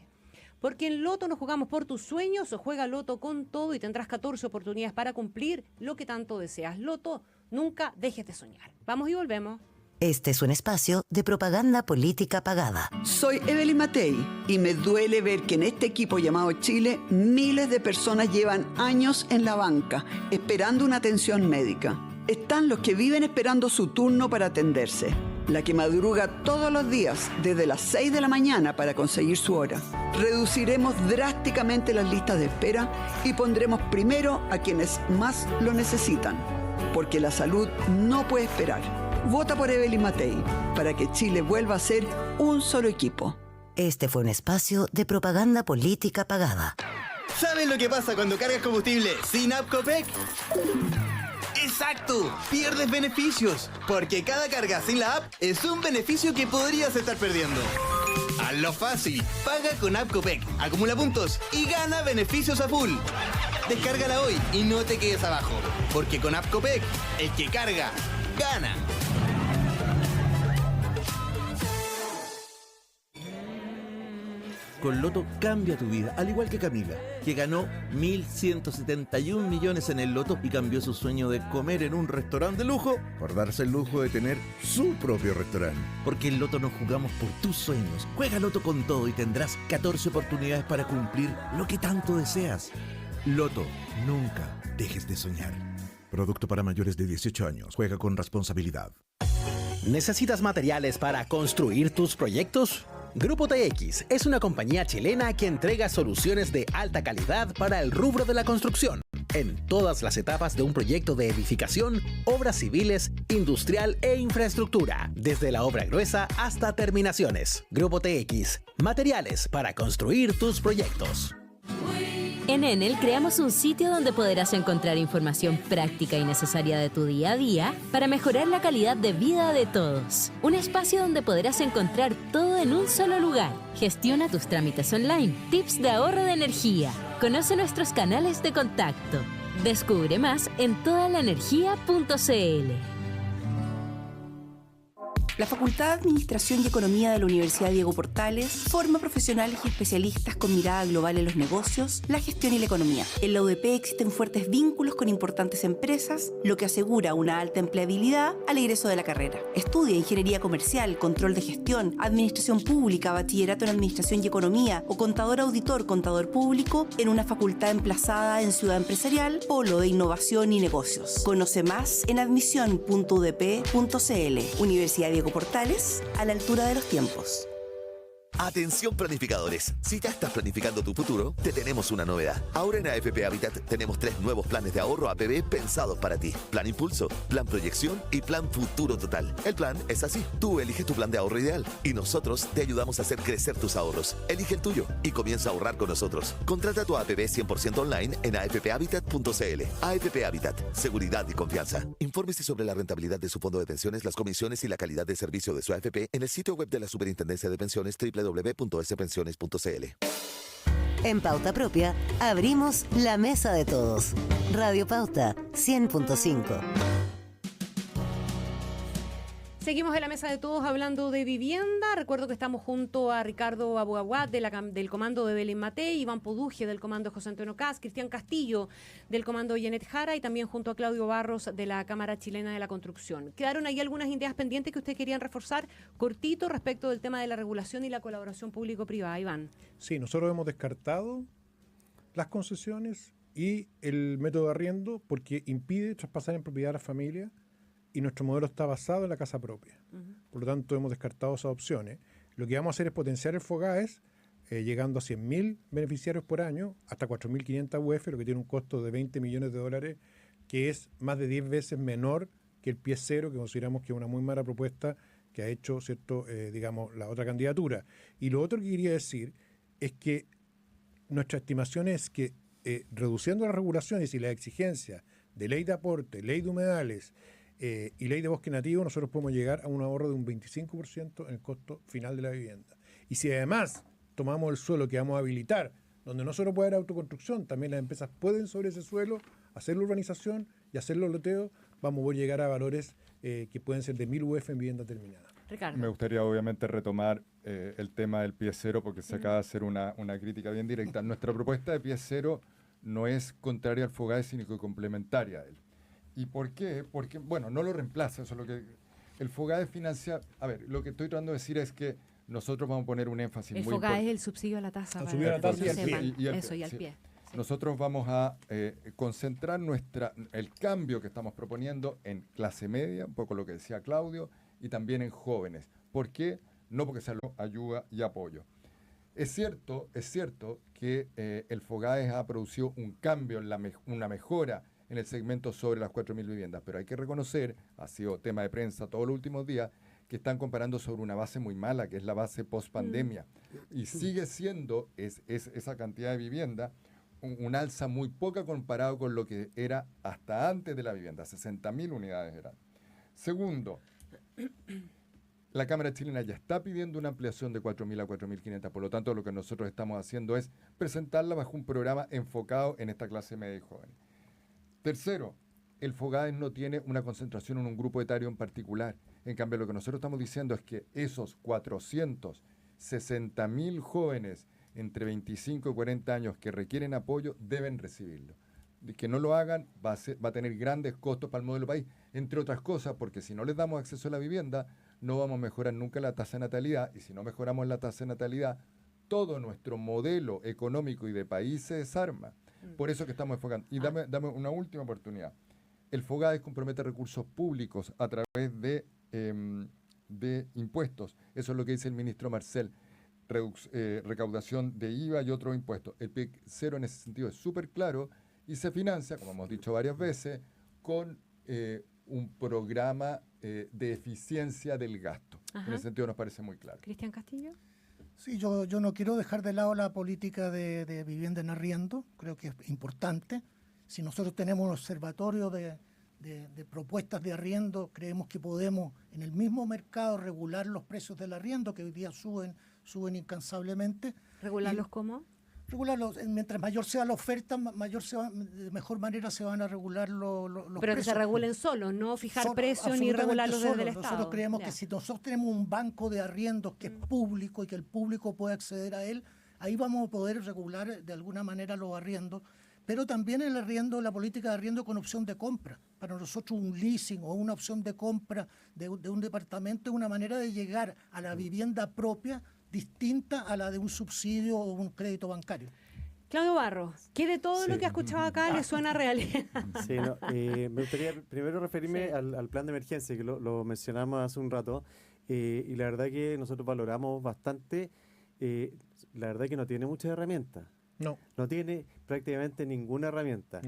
Porque en Loto nos jugamos por tus sueños. Juega Loto con todo y tendrás 14 oportunidades para cumplir lo que tanto deseas. Loto, nunca dejes de soñar. Vamos y volvemos. Este es un espacio de propaganda política pagada. Soy Evelyn Matei y me duele ver que en este equipo llamado Chile miles de personas llevan años en la banca esperando una atención médica. Están los que viven esperando su turno para atenderse, la que madruga todos los días desde las 6 de la mañana para conseguir su hora. Reduciremos drásticamente las listas de espera y pondremos primero a quienes más lo necesitan, porque la salud no puede esperar. Vota por Evelyn Matei para que Chile vuelva a ser un solo equipo. Este fue un espacio de propaganda política pagada. ¿Sabes lo que pasa cuando cargas combustible sin App Copec? ¡Exacto! Pierdes beneficios, porque cada carga sin la app es un beneficio que podrías estar perdiendo. Hazlo fácil. Paga con App Copec, acumula puntos y gana beneficios a full. Descárgala hoy y no te quedes abajo. Porque con App Copec, el que carga, gana. Con Loto cambia tu vida, al igual que Camila, que ganó 1.171 millones en el Loto y cambió su sueño de comer en un restaurante de lujo por darse el lujo de tener su propio restaurante. Porque en Loto nos jugamos por tus sueños. Juega Loto con todo y tendrás 14 oportunidades para cumplir lo que tanto deseas. Loto, nunca dejes de soñar. Producto para mayores de 18 años. Juega con responsabilidad. ¿Necesitas materiales para construir tus proyectos? Grupo TX es una compañía chilena que entrega soluciones de alta calidad para el rubro de la construcción, en todas las etapas de un proyecto de edificación, obras civiles, industrial e infraestructura, desde la obra gruesa hasta terminaciones. Grupo TX, materiales para construir tus proyectos. En Enel creamos un sitio donde podrás encontrar información práctica y necesaria de tu día a día para mejorar la calidad de vida de todos. Un espacio donde podrás encontrar todo en un solo lugar. Gestiona tus trámites online, tips de ahorro de energía. Conoce nuestros canales de contacto. Descubre más en todalaenergia.cl. La Facultad de Administración y Economía de la Universidad Diego Portales forma profesionales y especialistas con mirada global en los negocios, la gestión y la economía. En la UDP existen fuertes vínculos con importantes empresas, lo que asegura una alta empleabilidad al egreso de la carrera. Estudia Ingeniería Comercial, Control de Gestión, Administración Pública, Bachillerato en Administración y Economía o Contador Auditor, Contador Público en una facultad emplazada en Ciudad Empresarial, Polo de Innovación y Negocios. Conoce más en admisión.udp.cl. Universidad Diego Portales, a la altura de los tiempos. Atención planificadores, si ya estás planificando tu futuro, te tenemos una novedad. Ahora en AFP Habitat tenemos 3 nuevos planes de ahorro APB pensados para ti. Plan Impulso, Plan Proyección y Plan Futuro Total. El plan es así, tú eliges tu plan de ahorro ideal y nosotros te ayudamos a hacer crecer tus ahorros. Elige el tuyo y comienza a ahorrar con nosotros. Contrata tu APB 100% online en afphabitat.cl. AFP Habitat, seguridad y confianza. Infórmese sobre la rentabilidad de su fondo de pensiones, las comisiones y la calidad de servicio de su AFP en el sitio web de la Superintendencia de Pensiones www.spensiones.cl. En Pauta Propia, abrimos la mesa de todos. Radio Pauta 100.5. Seguimos en la mesa de todos hablando de vivienda. Recuerdo que estamos junto a Ricardo Abogaguat del comando de Belén Matei, Iván Poduje del comando José Antonio Caz, Cristian Castillo del comando Janet Jara y también junto a Claudio Barros de la Cámara Chilena de la Construcción. ¿Quedaron ahí algunas ideas pendientes que ustedes querían reforzar cortito respecto del tema de la regulación y la colaboración público-privada? Iván. Sí, nosotros hemos descartado las concesiones y el método de arriendo porque impide traspasar en propiedad a la familia. Y nuestro modelo está basado en la casa propia. Por lo tanto, hemos descartado esas opciones. Lo que vamos a hacer es potenciar el FOGAES, llegando a 100.000 beneficiarios por año, hasta 4.500 UF, lo que tiene un costo de $20 millones, que es más de 10 veces menor que el pie cero, que consideramos que es una muy mala propuesta que ha hecho, ¿cierto? Digamos, la otra candidatura. Y lo otro que quería decir es que nuestra estimación es que reduciendo las regulaciones y las exigencias de ley de aporte, ley de humedales, y ley de bosque nativo, nosotros podemos llegar a un ahorro de un 25% en el costo final de la vivienda. Y si además tomamos el suelo que vamos a habilitar, donde no solo puede haber autoconstrucción, también las empresas pueden sobre ese suelo hacer la urbanización y hacer los loteos, vamos a poder llegar a valores que pueden ser de 1.000 UF en vivienda terminada. Ricardo. Me gustaría obviamente retomar el tema del pie cero porque se acaba de hacer una crítica bien directa. Nuestra propuesta de pie cero no es contraria al FOGAES, sino que complementaria a él. ¿Y por qué? Porque, bueno, no lo reemplaza, eso es lo que... El FOGAES financia... A ver, lo que estoy tratando de decir es que nosotros vamos a poner un énfasis muy importante. El FOGAES es el subsidio a la tasa. El subsidio a la tasa y al pie. Sí. Nosotros vamos a concentrar el cambio que estamos proponiendo en clase media, un poco lo que decía Claudio, y también en jóvenes. ¿Por qué? No porque sea ayuda y apoyo. Es cierto que el FOGAES ha producido un cambio, una mejora en el segmento sobre las 4.000 viviendas, pero hay que reconocer, ha sido tema de prensa todos los últimos días, que están comparando sobre una base muy mala, que es la base post-pandemia, y sigue siendo esa cantidad de vivienda un alza muy poca comparado con lo que era hasta antes de la vivienda, 60.000 unidades eran. Segundo, La Cámara chilena ya está pidiendo una ampliación de 4.000 a 4.500, por lo tanto lo que nosotros estamos haciendo es presentarla bajo un programa enfocado en esta clase media y joven. Tercero, el FOGADES no tiene una concentración en un grupo etario en particular. En cambio, lo que nosotros estamos diciendo es que esos 460.000 jóvenes entre 25 y 40 años que requieren apoyo deben recibirlo. De que no lo hagan va a tener grandes costos para el modelo país, entre otras cosas, porque si no les damos acceso a la vivienda, no vamos a mejorar nunca la tasa de natalidad, y si no mejoramos la tasa de natalidad, todo nuestro modelo económico y de país se desarma. Por eso que estamos enfocando. Y dame una última oportunidad. El FOGADES compromete recursos públicos a través de impuestos. Eso es lo que dice el ministro Marcel. Recaudación de IVA y otros impuestos. El PIC 0 en ese sentido es súper claro y se financia, como hemos dicho varias veces, con un programa de eficiencia del gasto. Ajá. En ese sentido nos parece muy claro. Cristian Castillo. Sí, yo no quiero dejar de lado la política de vivienda en arriendo, creo que es importante. Si nosotros tenemos un observatorio de propuestas de arriendo, creemos que podemos en el mismo mercado regular los precios del arriendo, que hoy día suben incansablemente. ¿Regularlos cómo? Regularlos, mientras mayor sea la oferta, de mejor manera se van a regular los Pero precios. que se regulen solos, no fijar precios ni regularlos desde el Estado. Nosotros creemos que si nosotros tenemos un banco de arriendos que es público y que el público puede acceder a él, ahí vamos a poder regular de alguna manera los arriendos. Pero también el arriendo, la política de arriendo con opción de compra. Para nosotros un leasing o una opción de compra de un departamento es una manera de llegar a la vivienda propia distinta a la de un subsidio o un crédito bancario. Claudio Barros, ¿qué de todo lo que ha escuchado acá le suena a realidad? Sí, me gustaría primero referirme al plan de emergencia, que lo mencionamos hace un rato, y la verdad que nosotros valoramos bastante, la verdad que no tiene muchas herramientas. No tiene prácticamente ninguna herramienta.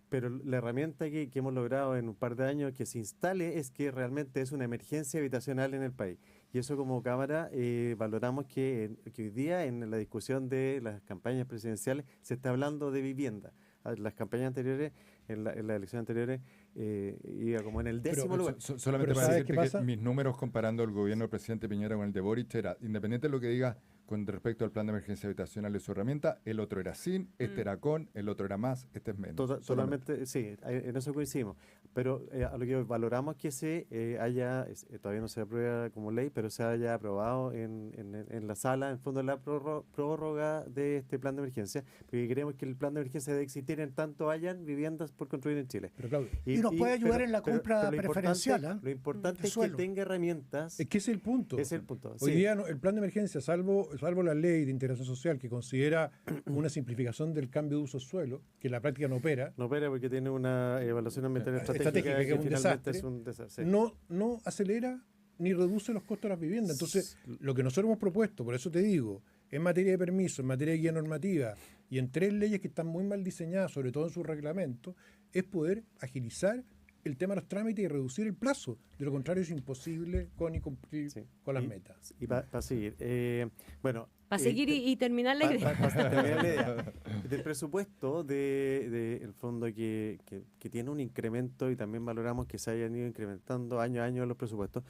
Pero la herramienta que hemos logrado en un par de años que se instale es que realmente es una emergencia habitacional en el país. Y eso como Cámara valoramos que hoy día en la discusión de las campañas presidenciales se está hablando de vivienda. Las campañas anteriores, en las elecciones anteriores, iba como en el 10º lugar. Solamente para decirte que mis números comparando el gobierno del presidente Piñera con el de Boric era, independiente de lo que diga con respecto al plan de emergencia habitacional de su herramienta, el otro era sin, este era con, el otro era más, este es menos. Totalmente, sí, en eso coincidimos. Pero a lo que valoramos que se haya, todavía no se aprueba como ley, pero se haya aprobado en la sala, en fondo, la prórroga de este plan de emergencia, porque creemos que el plan de emergencia debe existir en tanto hayan viviendas por construir en Chile. Y nos puede ayudar en la compra preferencial. Lo importante es que tenga herramientas. Es que ese es el punto. Es el punto. Hoy día el plan de emergencia, salvo la ley de integración social, que considera una simplificación del cambio de uso de suelo, que en la práctica no opera. No opera porque tiene una evaluación ambiental estratégica que finalmente es un desastre. No acelera ni reduce los costos de las viviendas. Entonces, lo que nosotros hemos propuesto, por eso te digo, en materia de permiso, en materia de guía normativa y en 3 leyes que están muy mal diseñadas, sobre todo en sus reglamentos, es poder agilizar el tema de los trámites y reducir el plazo. De lo contrario es imposible cumplir con las metas. Y para seguir, para seguir y terminar la idea. Terminar la idea. Del presupuesto del fondo que tiene un incremento, y también valoramos que se hayan ido incrementando año a año los presupuestos,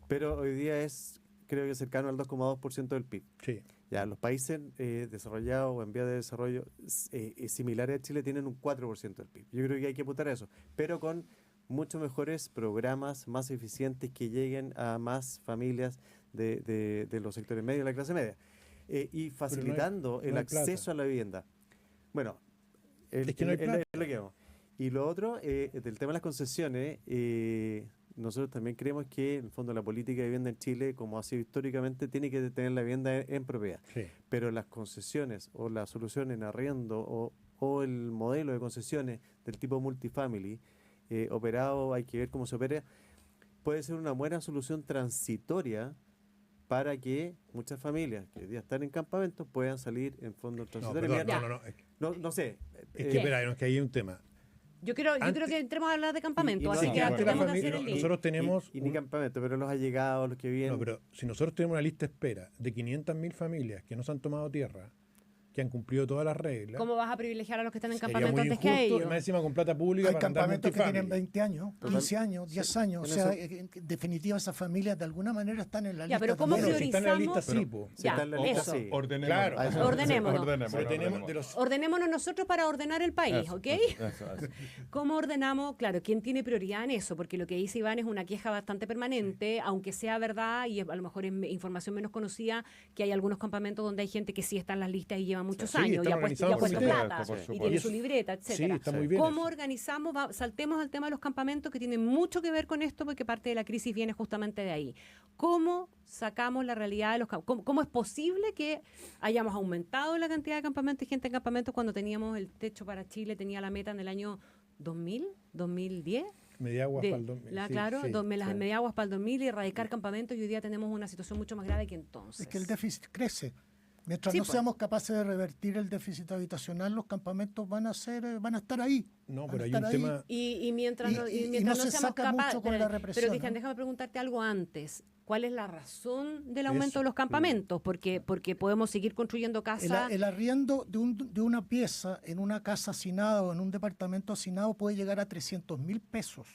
pero hoy día es, creo que cercano al 2,2% del PIB. Sí. Ya, los países desarrollados o en vías de desarrollo similares a Chile tienen un 4% del PIB. Yo creo que hay que apuntar a eso, pero con muchos mejores programas más eficientes que lleguen a más familias de los sectores medios y la clase media, y facilitando el acceso a la vivienda. Bueno, es lo que vamos. Y lo otro, del tema de las concesiones, nosotros también creemos que en el fondo la política de vivienda en Chile, como ha sido históricamente, tiene que tener la vivienda en propiedad. Sí. Pero las concesiones o la solución en arriendo o el modelo de concesiones del tipo multifamily operado, hay que ver cómo se opera, puede ser una buena solución transitoria para que muchas familias que hoy día están en campamentos puedan salir en fondo transitorio. No sé. Es que espera, es que hay un tema. Yo creo que entremos a hablar de campamento, así que tenemos que hacer el link. Nosotros tenemos ni campamento, pero los allegados, los que vienen. No, pero si nosotros tenemos una lista de espera de 500.000 familias que no se han tomado tierra que han cumplido todas las reglas. ¿Cómo vas a privilegiar a los que están en Sería campamento muy antes que a injusto, ellos? y más encima con plata pública Hay para andar campamentos que tienen multifamily. 20 años, 15 años, 10 años. O en sea, eso- en definitiva esas familias de alguna manera están en la Ya, lista. pero ¿cómo también. Bueno, si están en la lista, priorizamos? sí, po. Si Ya, está en la lista, eso. sí. Ordenemos. Claro. Ordenémonos. Pero tenemos de los- Ordenémonos nosotros para ordenar el país, Eso, ¿ok? eso. ¿Cómo ordenamos? Claro, ¿quién tiene prioridad en eso? Porque lo que dice Iván es una queja bastante permanente, aunque sea verdad y a lo mejor es información menos conocida, que hay algunos campamentos donde hay gente que sí está en las listas y lleva muchos Sí, años están y ha puesto organizados plata por y supuesto. tiene su libreta, Sí, etcétera. está muy bien ¿Cómo eso. organizamos? Saltemos al tema de los campamentos, que tiene mucho que ver con esto, porque parte de la crisis viene justamente de ahí. ¿Cómo sacamos la realidad de los campamentos? ¿Cómo es posible que hayamos aumentado la cantidad de campamentos y gente en campamentos cuando teníamos el techo para Chile, tenía la meta en el año 2000, 2010? Mediaguas De- para el 2000. la- Sí, claro, sí, las sí. mediaguas para el 2000 y erradicar campamentos, y hoy día tenemos una situación mucho más grave que entonces. Es que el déficit crece. Mientras Sí, no pues. seamos capaces de revertir el déficit habitacional, los campamentos van a estar ahí. No, Van pero a hay estar un ahí. tema... Y mientras Y- no, y mientras no no se seamos saca capaces... mucho con la represión, Pero Cristian, ¿no? déjame preguntarte algo antes. ¿Cuál es la razón del aumento Eso. de los campamentos? Porque podemos seguir construyendo El, casas... el arriendo de una pieza en una casa hacinada o en un departamento hacinado puede llegar a 300.000 pesos,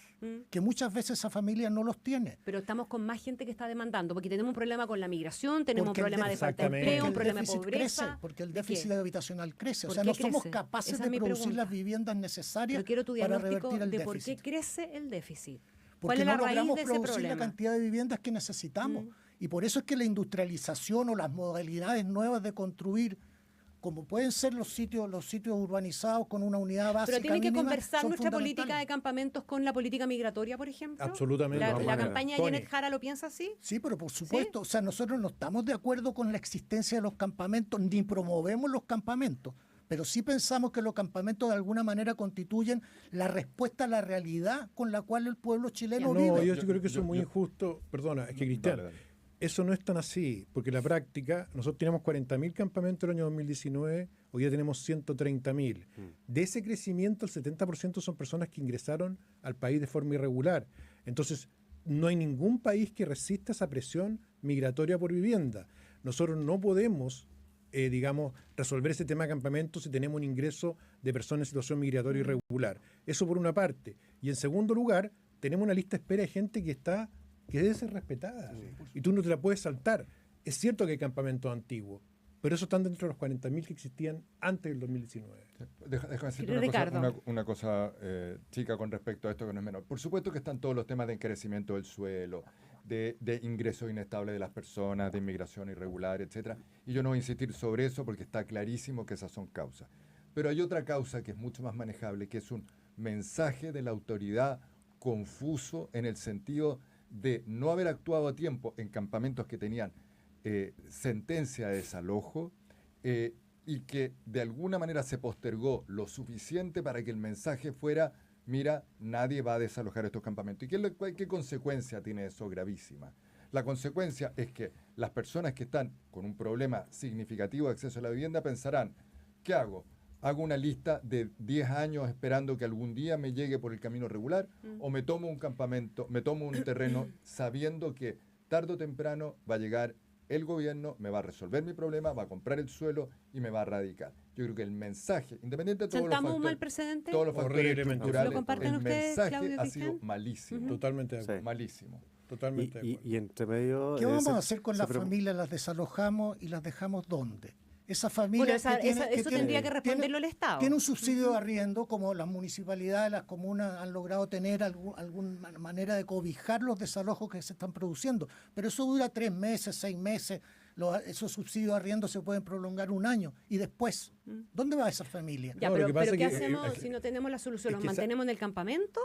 que muchas veces esa familia no los tiene. Pero estamos con más gente que está demandando, porque tenemos un problema con la migración, tenemos Porque un el problema de falta de Exactamente. empleo, un el problema de déficit pobreza. crece, porque el ¿De qué? déficit habitacional crece. O ¿Por sea, qué no somos crece? capaces Esa de es mi producir pregunta. las viviendas necesarias Yo quiero tu para diagnóstico revertir el de por qué déficit. crece el déficit. ¿Cuál Porque es la no raíz logramos de ese producir la problema? cantidad de viviendas que necesitamos. Y por eso es que la industrialización o las modalidades nuevas de construir, como pueden ser los sitios urbanizados con una unidad básica Pero tiene que mínima, conversar son nuestra política fundamentales. de campamentos con la política migratoria, por ejemplo. Absolutamente. La, No, la manera. campaña de Tony. Janet Jara lo piensa así. Sí, pero por supuesto, o sea, nosotros no estamos de acuerdo con la existencia de los campamentos, ni promovemos los campamentos, pero sí pensamos que los campamentos de alguna manera constituyen la respuesta a la realidad con la cual el pueblo chileno No, vive. yo creo que eso es muy injusto. Perdona, es que Cristian, eso no es tan así, porque la práctica, nosotros teníamos 40.000 campamentos en el año 2019, hoy día tenemos 130.000. De ese crecimiento, el 70% son personas que ingresaron al país de forma irregular. Entonces, no hay ningún país que resista esa presión migratoria por vivienda. Nosotros no podemos, resolver ese tema de campamentos si tenemos un ingreso de personas en situación migratoria irregular. Eso por una parte. Y en segundo lugar, tenemos una lista de espera de gente que debe ser respetada. Y tú no te la puedes saltar. Es cierto que hay campamentos antiguos, pero esos están dentro de los 40.000 que existían antes del 2019. Déjame decirte Ricardo. una cosa chica con respecto a esto que no es menor. Por supuesto que están todos los temas de encarecimiento del suelo, de ingreso inestable de las personas, de inmigración irregular, etcétera. Y yo no voy a insistir sobre eso porque está clarísimo que esas son causas. Pero hay otra causa que es mucho más manejable, que es un mensaje de la autoridad confuso en el sentido de no haber actuado a tiempo en campamentos que tenían sentencia de desalojo y que de alguna manera se postergó lo suficiente para que el mensaje fuera: mira, nadie va a desalojar estos campamentos. ¿Y qué consecuencia tiene eso gravísima? La consecuencia es que las personas que están con un problema significativo de acceso a la vivienda pensarán: ¿qué hago? ¿Hago una lista de 10 años esperando que algún día me llegue por el camino regular? ¿O me tomo un campamento, me tomo un terreno sabiendo que tarde o temprano va a llegar el gobierno, me va a resolver mi problema, va a comprar el suelo y me va a radicar? Yo creo que el mensaje, independiente de todos los ¿Sentamos un mal factores, precedente? todos los factores Horriblemente. estructurales, ¿Lo comparten el ustedes, mensaje Claudio, ha Cristian? sido malísimo. Totalmente de acuerdo. Malísimo. Totalmente de acuerdo. Y entre medio... ¿Qué vamos a hacer con las familias? ¿Las desalojamos y las dejamos dónde? Esa familia Eso tendría que responderlo el Estado. Tiene un subsidio de arriendo, como las municipalidades, las comunas han logrado tener alguna manera de cobijar los desalojos que se están produciendo. Pero eso dura 3 meses, 6 meses. Esos subsidios de arriendo se pueden prolongar 1 año. Y después, ¿dónde va esa familia? Ya, No, lo pero que pasa ¿qué es que, hacemos si no tenemos la solución? es ¿Los que mantenemos en el campamento?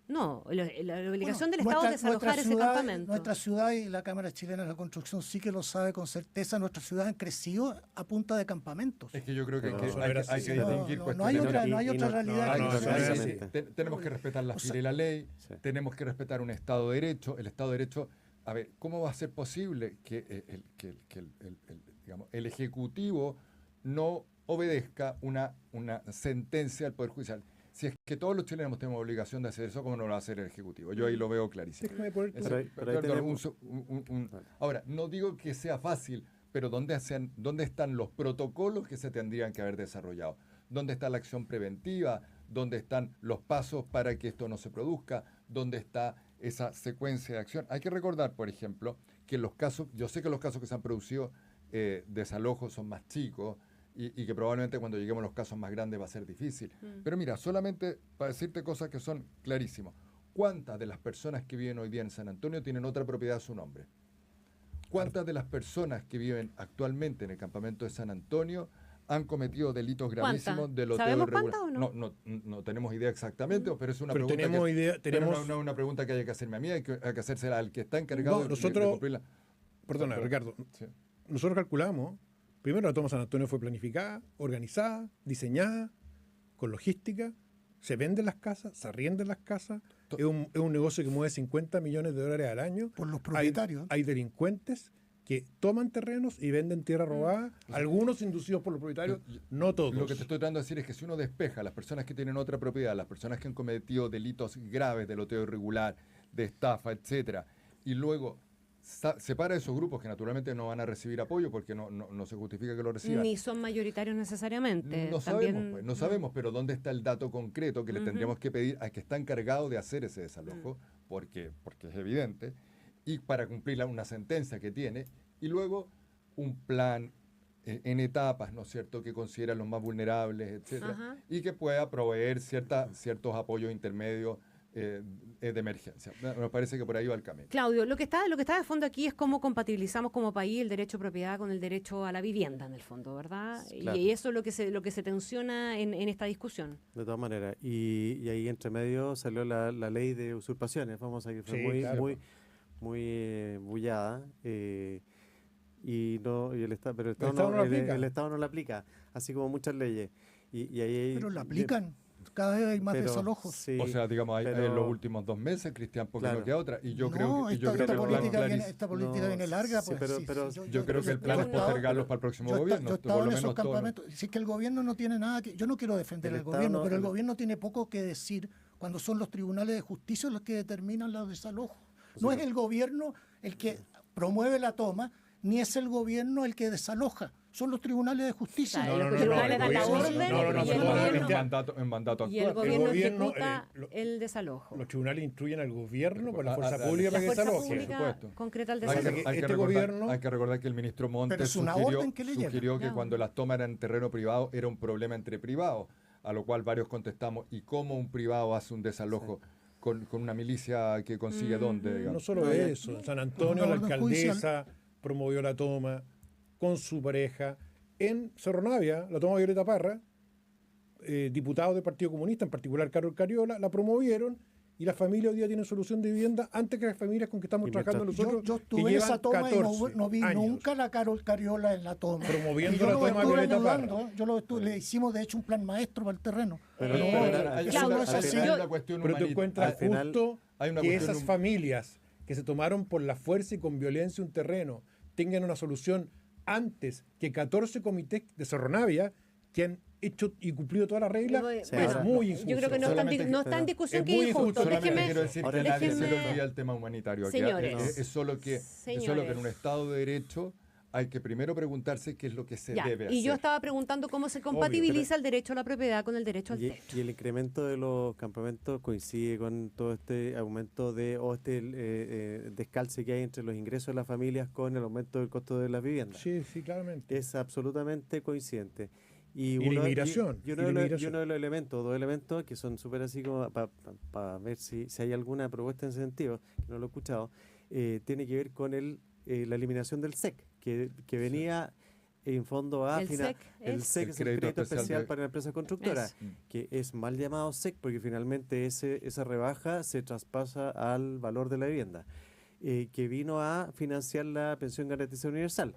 No, la obligación del Bueno, Estado es desalojar ese campamento. Nuestra ciudad, y la Cámara Chilena de la Construcción sí que lo sabe con certeza, nuestra ciudad han crecido a punta de campamentos. Es que yo creo que No, hay eso que era así. distinguir No hay cuestiones. otra realidad. no, que eso no era sea así. esa. Tenemos que respetar la fila y la ley, tenemos que respetar un Estado de Derecho. El Estado de Derecho, a ver, ¿cómo va a ser posible que el Ejecutivo no obedezca una sentencia del Poder Judicial? Si es que todos los chilenos tenemos obligación de hacer eso, ¿cómo no lo va a hacer el Ejecutivo? Yo ahí lo veo clarísimo. Déjame poner- Ese- pero ahí tenemos- Ahora, no digo que sea fácil, pero ¿dónde están los protocolos que se tendrían que haber desarrollado? ¿Dónde está la acción preventiva? ¿Dónde están los pasos para que esto no se produzca? ¿Dónde está esa secuencia de acción? Hay que recordar, por ejemplo, que los casos, yo sé que los casos que se han producido desalojos son más chicos y que probablemente cuando lleguemos a los casos más grandes va a ser difícil. Pero mira, solamente para decirte cosas que son clarísimas. ¿Cuántas de las personas que viven hoy día en San Antonio tienen otra propiedad a su nombre? ¿Cuántas de las personas que viven actualmente en el campamento de San Antonio han cometido delitos gravísimos de loteo ¿Sabemos irregular? cuántas o no? No tenemos idea exactamente, pero es una Pero pregunta tenemos que, idea, pero tenemos... no una pregunta que haya que hacerme a mí, hay que hacérsela al que está encargado No, nosotros, de cumplirla. Perdona, Ricardo. Sí. Nosotros calculamos, primero la toma San Antonio fue planificada, organizada, diseñada, con logística, se venden las casas, se arriendan las casas, es un negocio que mueve 50 millones de dólares al año. Por los propietarios. Hay delincuentes que toman terrenos y venden tierra robada, algunos inducidos por los propietarios, no todos. Lo que te estoy tratando de decir es que si uno despeja a las personas que tienen otra propiedad, las personas que han cometido delitos graves de loteo irregular, de estafa, etcétera, y luego separa esos grupos que naturalmente no van a recibir apoyo porque no se justifica que lo reciban. Ni son mayoritarios necesariamente. No También, sabemos, pues, no sabemos, pero ¿dónde está el dato concreto que le tendríamos que pedir a que está encargado de hacer ese desalojo? Porque es evidente, y para cumplir una sentencia que tiene, y luego un plan en etapas, ¿no es cierto?, que considera los más vulnerables, etcétera, y que pueda proveer ciertos apoyos intermedios de emergencia. Nos parece que por ahí va el camino. Claudio, lo que está de fondo aquí es cómo compatibilizamos como país el derecho a propiedad con el derecho a la vivienda, en el fondo, ¿verdad? Claro. Y eso es lo que se tensiona en esta discusión. De todas maneras. Y ahí entre medio salió la ley de usurpaciones, famosa, que fue muy bullada. Pero el Estado no la aplica, así como muchas leyes. Pero la aplican. Cada vez hay más desalojos. Sí, o sea, digamos, en los últimos 2 meses, Cristian, porque no queda otra. Y yo creo que esta política viene larga. Yo creo que el plan es postergarlos para el próximo gobierno. Yo estaba en esos campamentos. Sí, que el gobierno no tiene nada que... Yo no quiero defender al gobierno, pero el gobierno tiene poco que decir cuando son los tribunales de justicia los que determinan los desalojos. No es el gobierno el que promueve la toma, ni es el gobierno el que desaloja. Son los tribunales de justicia. Los tribunales dan la orden en mandato actual. Y el gobierno ejecuta el desalojo. Los tribunales instruyen al gobierno por la fuerza pública para que desaloje. Concreta el desalojo. Hay que recordar que el ministro Montes sugirió que cuando las tomas eran en terreno privado era un problema entre privados, a lo cual varios contestamos, ¿y cómo un privado hace un desalojo con una milicia que consigue dónde? Digamos? No solo eso, en San Antonio la alcaldesa promovió la toma con su pareja. En Cerro Navia, la toma Violeta Parra, diputados del Partido Comunista, en particular Carol Cariola, la promovieron y las familias hoy día tienen solución de vivienda antes que las familias con que estamos trabajando nosotros. Yo estuve en esa toma y no vi nunca la Carol Cariola en la toma. Promoviendo la toma de Violeta Parra. Le hicimos de hecho un plan maestro para el terreno. Pero te encuentras justo que esas familias que se tomaron por la fuerza y con violencia un terreno tengan una solución antes que 14 comités de Cerro Navia que han hecho y cumplido todas las reglas, es muy injusto. Yo creo que no está en discusión que es injusto. Quiero decir que nadie se le olvida el tema humanitario. Señores. Es solo que en un Estado de Derecho hay que primero preguntarse qué es lo que se debe hacer. Y yo estaba preguntando cómo se compatibiliza el derecho a la propiedad con el derecho al techo. Y el incremento de los campamentos coincide con todo este aumento descalce que hay entre los ingresos de las familias con el aumento del costo de las viviendas. Sí, claramente. Es absolutamente coincidente. Y la inmigración. Y uno de los elementos, 2 elementos que son súper así como para ver si hay alguna propuesta en ese sentido, que no lo he escuchado, tiene que ver con la eliminación del SEC, que venía en fondo a... El SEC es el crédito especial para la empresa constructora, que es mal llamado SEC porque finalmente esa rebaja se traspasa al valor de la vivienda, que vino a financiar la pensión garantizada universal.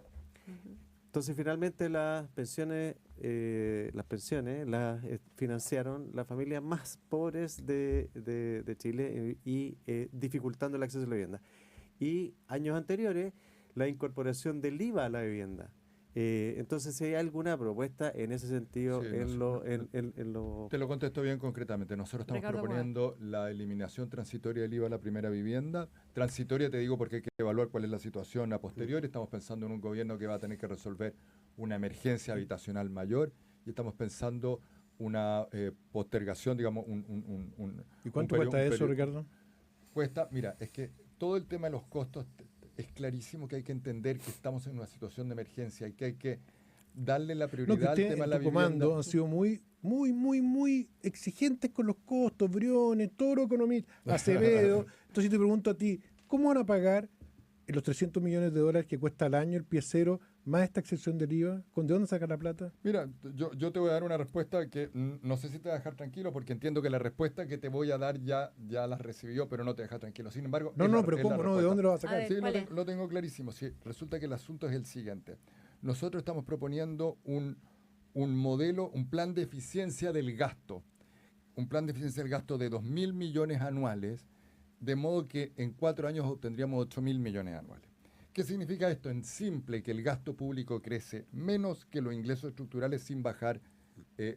Entonces finalmente las pensiones las financiaron las familias más pobres de Chile y dificultando el acceso a la vivienda. Y años anteriores, la incorporación del IVA a la vivienda. Entonces, si hay alguna propuesta en ese sentido, Sí, en Te lo contesto bien concretamente. Nosotros estamos Ricardo proponiendo la eliminación transitoria del IVA a la primera vivienda. Transitoria te digo porque hay que evaluar cuál es la situación a posteriori. Estamos pensando en un gobierno que va a tener que resolver una emergencia habitacional mayor y estamos pensando una postergación, digamos, ¿Y cuánto cuesta eso, Ricardo? Cuesta, mira, es que todo el tema de los costos es clarísimo que hay que entender que estamos en una situación de emergencia y que hay que darle la prioridad al tema de la tu comando vivienda. han sido muy exigentes con los costos, Briones, Toro Economista, Acevedo. Entonces te pregunto a ti, ¿cómo van a pagar los 300 millones de dólares que cuesta al año el piecero más esta excepción del IVA? ¿De dónde sacar la plata? Mira, yo te voy a dar una respuesta que no sé si te va a dejar tranquilo, porque entiendo que la respuesta que te voy a dar ya la recibió, pero no te deja tranquilo. Sin embargo, pero ¿cómo no? ¿De dónde lo vas a sacar? Sí, lo tengo clarísimo. Sí, resulta que el asunto es el siguiente. Nosotros estamos proponiendo un modelo, un plan de eficiencia del gasto. Un plan de eficiencia del gasto de 2.000 millones anuales, de modo que en 4 años obtendríamos 8.000 millones anuales. ¿Qué significa esto? En simple, que el gasto público crece menos que los ingresos estructurales sin bajar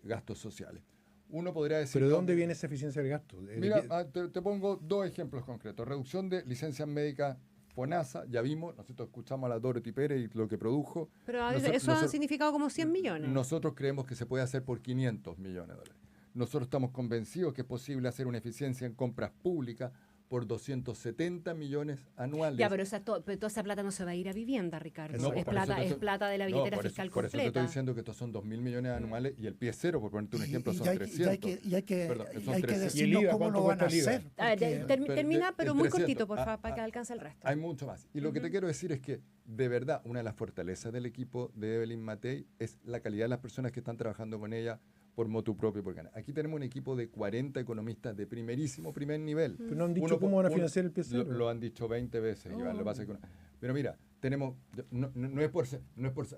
gastos sociales. Uno podría decir... ¿Pero de dónde viene esa eficiencia del gasto? Mira, te pongo 2 ejemplos concretos. Reducción de licencias médicas FONASA, ya vimos, nosotros escuchamos a la Dorothy Pérez y lo que produjo. Pero eso ha significado como 100 millones. Nosotros creemos que se puede hacer por 500 millones de dólares. Nosotros estamos convencidos que es posible hacer una eficiencia en compras públicas por 270 millones anuales. Ya, pero toda esa plata no se va a ir a vivienda, Ricardo. No, es plata de la billetera fiscal por completa. eso te estoy diciendo que estos son 2.000 millones anuales y el pie cero, por ponerte un ejemplo, son 300. Y hay que ¿Y decirnos cómo lo van a hacer. Termina, pero muy 300. cortito, por favor, para que alcance el resto. Hay mucho más. Y lo que te quiero decir es que, de verdad, una de las fortalezas del equipo de Evelyn Matei es la calidad de las personas que están trabajando con ella por motu propio. Porque aquí tenemos un equipo de 40 economistas de primer nivel. Pero no han dicho cómo van a financiar el PCE. Lo han dicho 20 veces, Iván. Lo que pasa es que pero mira, tenemos, no es por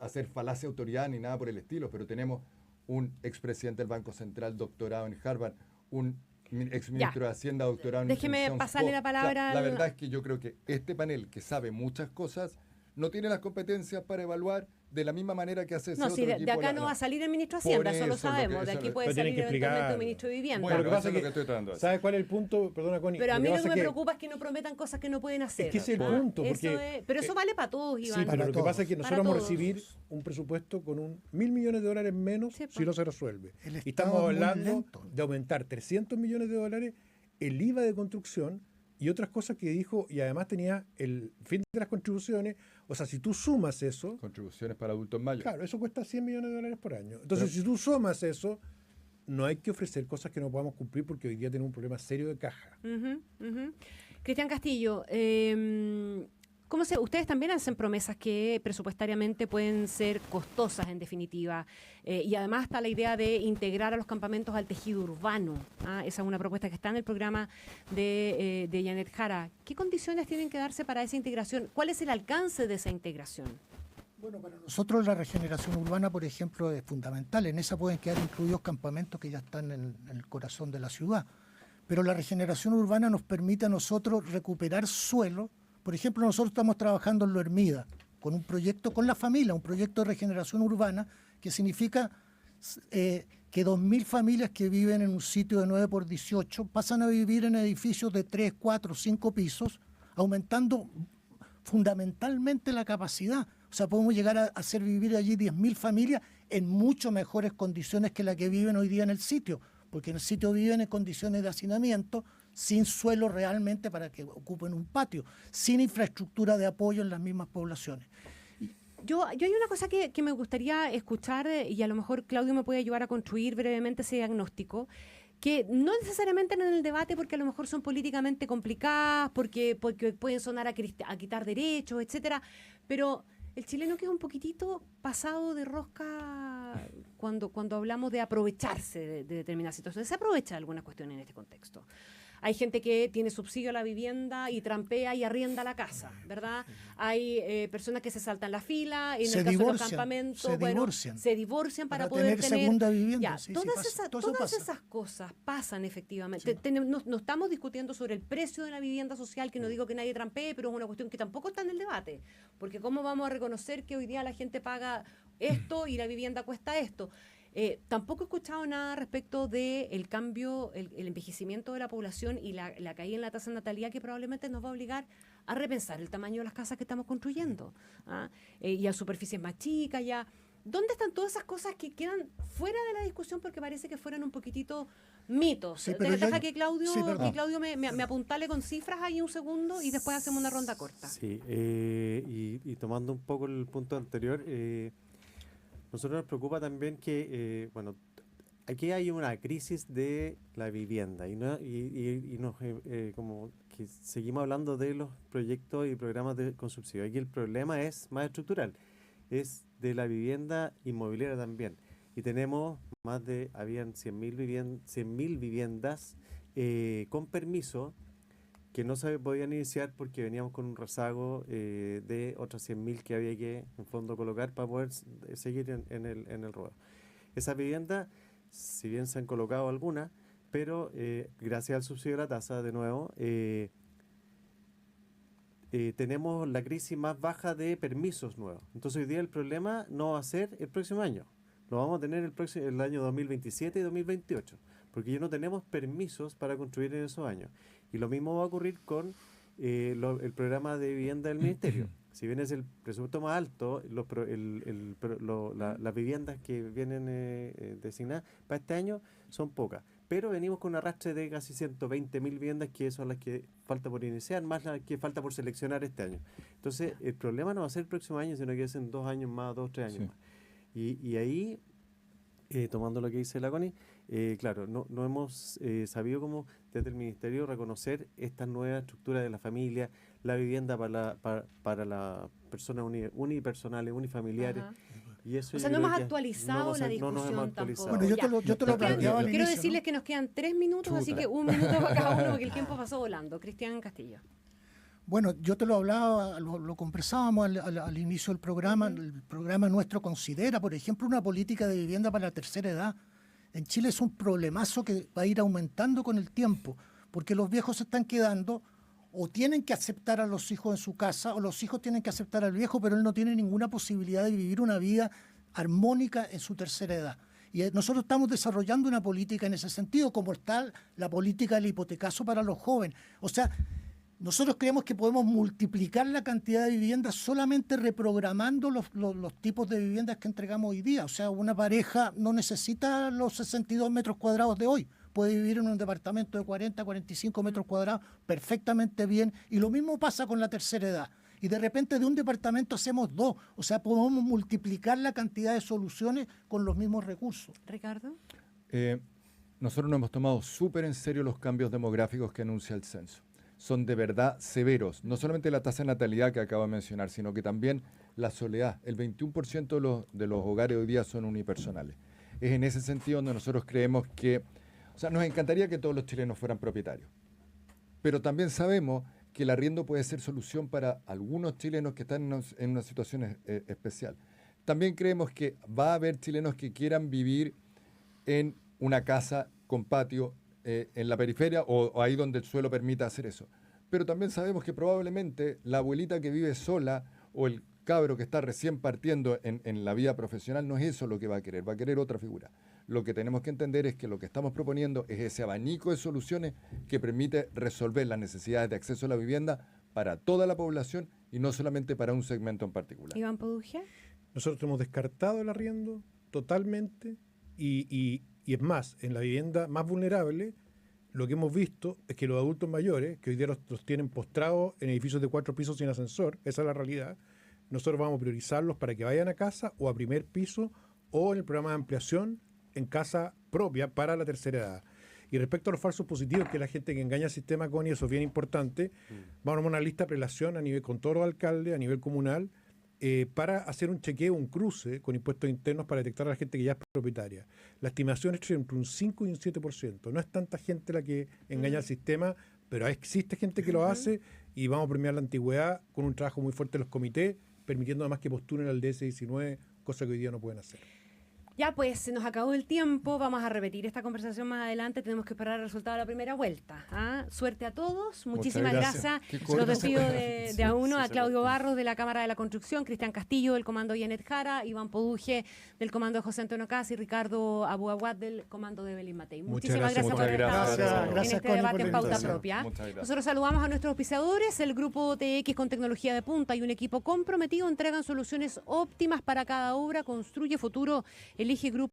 hacer falacia autoridad ni nada por el estilo, pero tenemos un expresidente del Banco Central doctorado en Harvard, un exministro de Hacienda doctorado en Déjeme pasarle la palabra. La verdad es que yo creo que este panel, que sabe muchas cosas, no tiene las competencias para evaluar de la misma manera que hace ese otro equipo. De acá no va a salir el ministro de Hacienda, eso lo sabemos. De aquí puede salir eventualmente el ministro de Vivienda. Bueno, lo que pasa es que, ¿sabes cuál es el punto? Perdona, Connie. Pero a mí lo que me preocupa es que no prometan cosas que no pueden hacer. Es que ese es el punto. Pero eso vale para todos, Iván. Sí, pero lo que pasa es que nosotros vamos a recibir un presupuesto con 1.000 millones de dólares menos si no se resuelve. Y estamos hablando de aumentar 300 millones de dólares el IVA de construcción y otras cosas que dijo, y además tenía el fin de las contribuciones. O sea, si tú sumas eso... Contribuciones para adultos mayores. Claro, eso cuesta 100 millones de dólares por año. Entonces, si tú sumas eso, no hay que ofrecer cosas que no podamos cumplir porque hoy día tenemos un problema serio de caja. Cristian Castillo, ustedes también hacen promesas que presupuestariamente pueden ser costosas en definitiva, y además está la idea de integrar a los campamentos al tejido urbano. Esa es una propuesta que está en el programa de Janet Jara. ¿Qué condiciones tienen que darse para esa integración? ¿Cuál es el alcance de esa integración? Bueno, para nosotros la regeneración urbana, por ejemplo, es fundamental. En esa pueden quedar incluidos campamentos que ya están en el corazón de la ciudad. Pero la regeneración urbana nos permite a nosotros recuperar suelo. Por ejemplo, nosotros estamos trabajando en Lo Hermida con un proyecto con la familia, un proyecto de regeneración urbana que significa que 2.000 familias que viven en un sitio de 9x18 pasan a vivir en edificios de 3, 4, 5 pisos, aumentando fundamentalmente la capacidad. O sea, podemos llegar a hacer vivir allí 10.000 familias en mucho mejores condiciones que las que viven hoy día en el sitio, porque en el sitio viven en condiciones de hacinamiento, sin suelo realmente para que ocupen un patio, sin infraestructura de apoyo en las mismas poblaciones. Yo hay una cosa que me gustaría escuchar, y a lo mejor Claudio me puede ayudar a construir brevemente ese diagnóstico, que no necesariamente en el debate porque a lo mejor son políticamente complicadas, porque pueden sonar a quitar derechos, etcétera, pero el chileno que es un poquitito pasado de rosca cuando hablamos de aprovecharse de determinadas situaciones, se aprovecha de algunas cuestiones en este contexto. Hay gente que tiene subsidio a la vivienda y trampea y arrienda la casa, ¿verdad? Hay personas que se saltan la fila, en el caso de los campamentos, se divorcian para poder tener segunda vivienda. Ya, sí, todas esas cosas pasan efectivamente. Sí. No estamos discutiendo sobre el precio de la vivienda social, que no digo que nadie trampee, pero es una cuestión que tampoco está en el debate. Porque ¿cómo vamos a reconocer que hoy día la gente paga esto y la vivienda cuesta esto. Tampoco he escuchado nada respecto del cambio, el envejecimiento de la población y la caída en la tasa de natalidad, que probablemente nos va a obligar a repensar el tamaño de las casas que estamos construyendo, y a superficies más chicas. Ya. ¿Dónde están todas esas cosas que quedan fuera de la discusión porque parece que fueran un poquitito mitos? Sí, Deja que Claudio me apuntale con cifras ahí un segundo y después hacemos una ronda corta. Sí, y tomando un poco el punto anterior, nosotros nos preocupa también que, aquí hay una crisis de la vivienda y nos, como que seguimos hablando de los proyectos y programas con subsidio. Aquí el problema es más estructural, es de la vivienda inmobiliaria también. Y tenemos habían 100.000 viviendas con permiso que no se podían iniciar porque veníamos con un rezago de otras 100.000 que había que, en fondo, colocar para poder seguir en el ruedo. Esas viviendas, si bien se han colocado algunas, pero gracias al subsidio de la tasa, de nuevo, tenemos la crisis más baja de permisos nuevos. Entonces, hoy día el problema no va a ser el próximo año. Lo vamos a tener el año 2027 y 2028, porque ya no tenemos permisos para construir en esos años. Y lo mismo va a ocurrir con el programa de vivienda del Ministerio. Si bien es el presupuesto más alto, las viviendas que vienen designadas para este año son pocas. Pero venimos con un arrastre de casi 120.000 viviendas, que son las que falta por iniciar, más las que falta por seleccionar este año. Entonces, el problema no va a ser el próximo año, sino que es en 2 años más, 2 o 3 años más. Y ahí, tomando lo que dice la Connie, claro, no hemos sabido cómo desde el Ministerio reconocer esta nueva estructura de la familia, la vivienda para las personas unipersonales, unifamiliares. Y eso, o sea, no hemos actualizado la discusión tampoco. Bueno, yo te lo planteaba al quiero inicio, decirles que nos quedan 3 minutos, así que 1 minuto para cada uno, porque el tiempo pasó volando. Cristian Castillo. Bueno, yo te lo hablaba, lo conversábamos al inicio del programa. El programa nuestro considera, por ejemplo, una política de vivienda para la tercera edad. En Chile es un problemazo que va a ir aumentando con el tiempo, porque los viejos se están quedando o tienen que aceptar a los hijos en su casa o los hijos tienen que aceptar al viejo, pero él no tiene ninguna posibilidad de vivir una vida armónica en su tercera edad. Y nosotros estamos desarrollando una política en ese sentido, como está la política del hipotecazo para los jóvenes. O sea, nosotros creemos que podemos multiplicar la cantidad de viviendas solamente reprogramando los tipos de viviendas que entregamos hoy día. O sea, una pareja no necesita los 62 metros cuadrados de hoy. Puede vivir en un departamento de 40, 45 metros cuadrados perfectamente bien. Y lo mismo pasa con la tercera edad. Y de repente de un departamento hacemos 2. O sea, podemos multiplicar la cantidad de soluciones con los mismos recursos. Ricardo. Nosotros nos hemos tomado súper en serio los cambios demográficos que anuncia el censo. Son de verdad severos. No solamente la tasa de natalidad que acabo de mencionar, sino que también la soledad. El 21% de los hogares hoy día son unipersonales. Es en ese sentido donde nosotros creemos que, o sea, nos encantaría que todos los chilenos fueran propietarios. Pero también sabemos que el arriendo puede ser solución para algunos chilenos que están en una situación especial. También creemos que va a haber chilenos que quieran vivir en una casa con patio, en la periferia o ahí donde el suelo permita hacer eso. Pero también sabemos que probablemente la abuelita que vive sola o el cabro que está recién partiendo en la vida profesional no es eso lo que va a querer otra figura. Lo que tenemos que entender es que lo que estamos proponiendo es ese abanico de soluciones que permite resolver las necesidades de acceso a la vivienda para toda la población y no solamente para un segmento en particular. Iván Podugia. Nosotros hemos descartado el arriendo totalmente y es más, en la vivienda más vulnerable, lo que hemos visto es que los adultos mayores, que hoy día los tienen postrados en edificios de 4 pisos sin ascensor, esa es la realidad, nosotros vamos a priorizarlos para que vayan a casa o a primer piso o en el programa de ampliación en casa propia para la tercera edad. Y respecto a los falsos positivos, que es la gente que engaña al sistema, Connie, eso es bien importante, vamos a una lista de prelación con todos los alcaldes a nivel comunal, para hacer un chequeo, un cruce con impuestos internos para detectar a la gente que ya es propietaria. La estimación es entre un 5 y un 7%. No es tanta gente la que engaña al sistema, pero existe gente que lo hace y vamos a premiar la antigüedad con un trabajo muy fuerte de los comités, permitiendo además que postulen al DS-19, cosa que hoy día no pueden hacer. Ya pues, se nos acabó el tiempo, vamos a repetir esta conversación más adelante, tenemos que esperar el resultado de la primera vuelta. semana. Suerte a todos. Muchísimas gracias. Qué Los corto. despido de a uno, a Claudio Barros de la Cámara de la Construcción, Cristian Castillo del Comando Janet Jara, Iván Poduje del Comando de José Antonio Cas y Ricardo Abuaguat del Comando de Belín Matei. Muchísimas gracias por haber estado en este debate en Pauta Propia. Nosotros saludamos a nuestros auspiciadores. El Grupo TX con tecnología de punta y un equipo comprometido entregan soluciones óptimas para cada obra. Construye futuro. Elige Grupo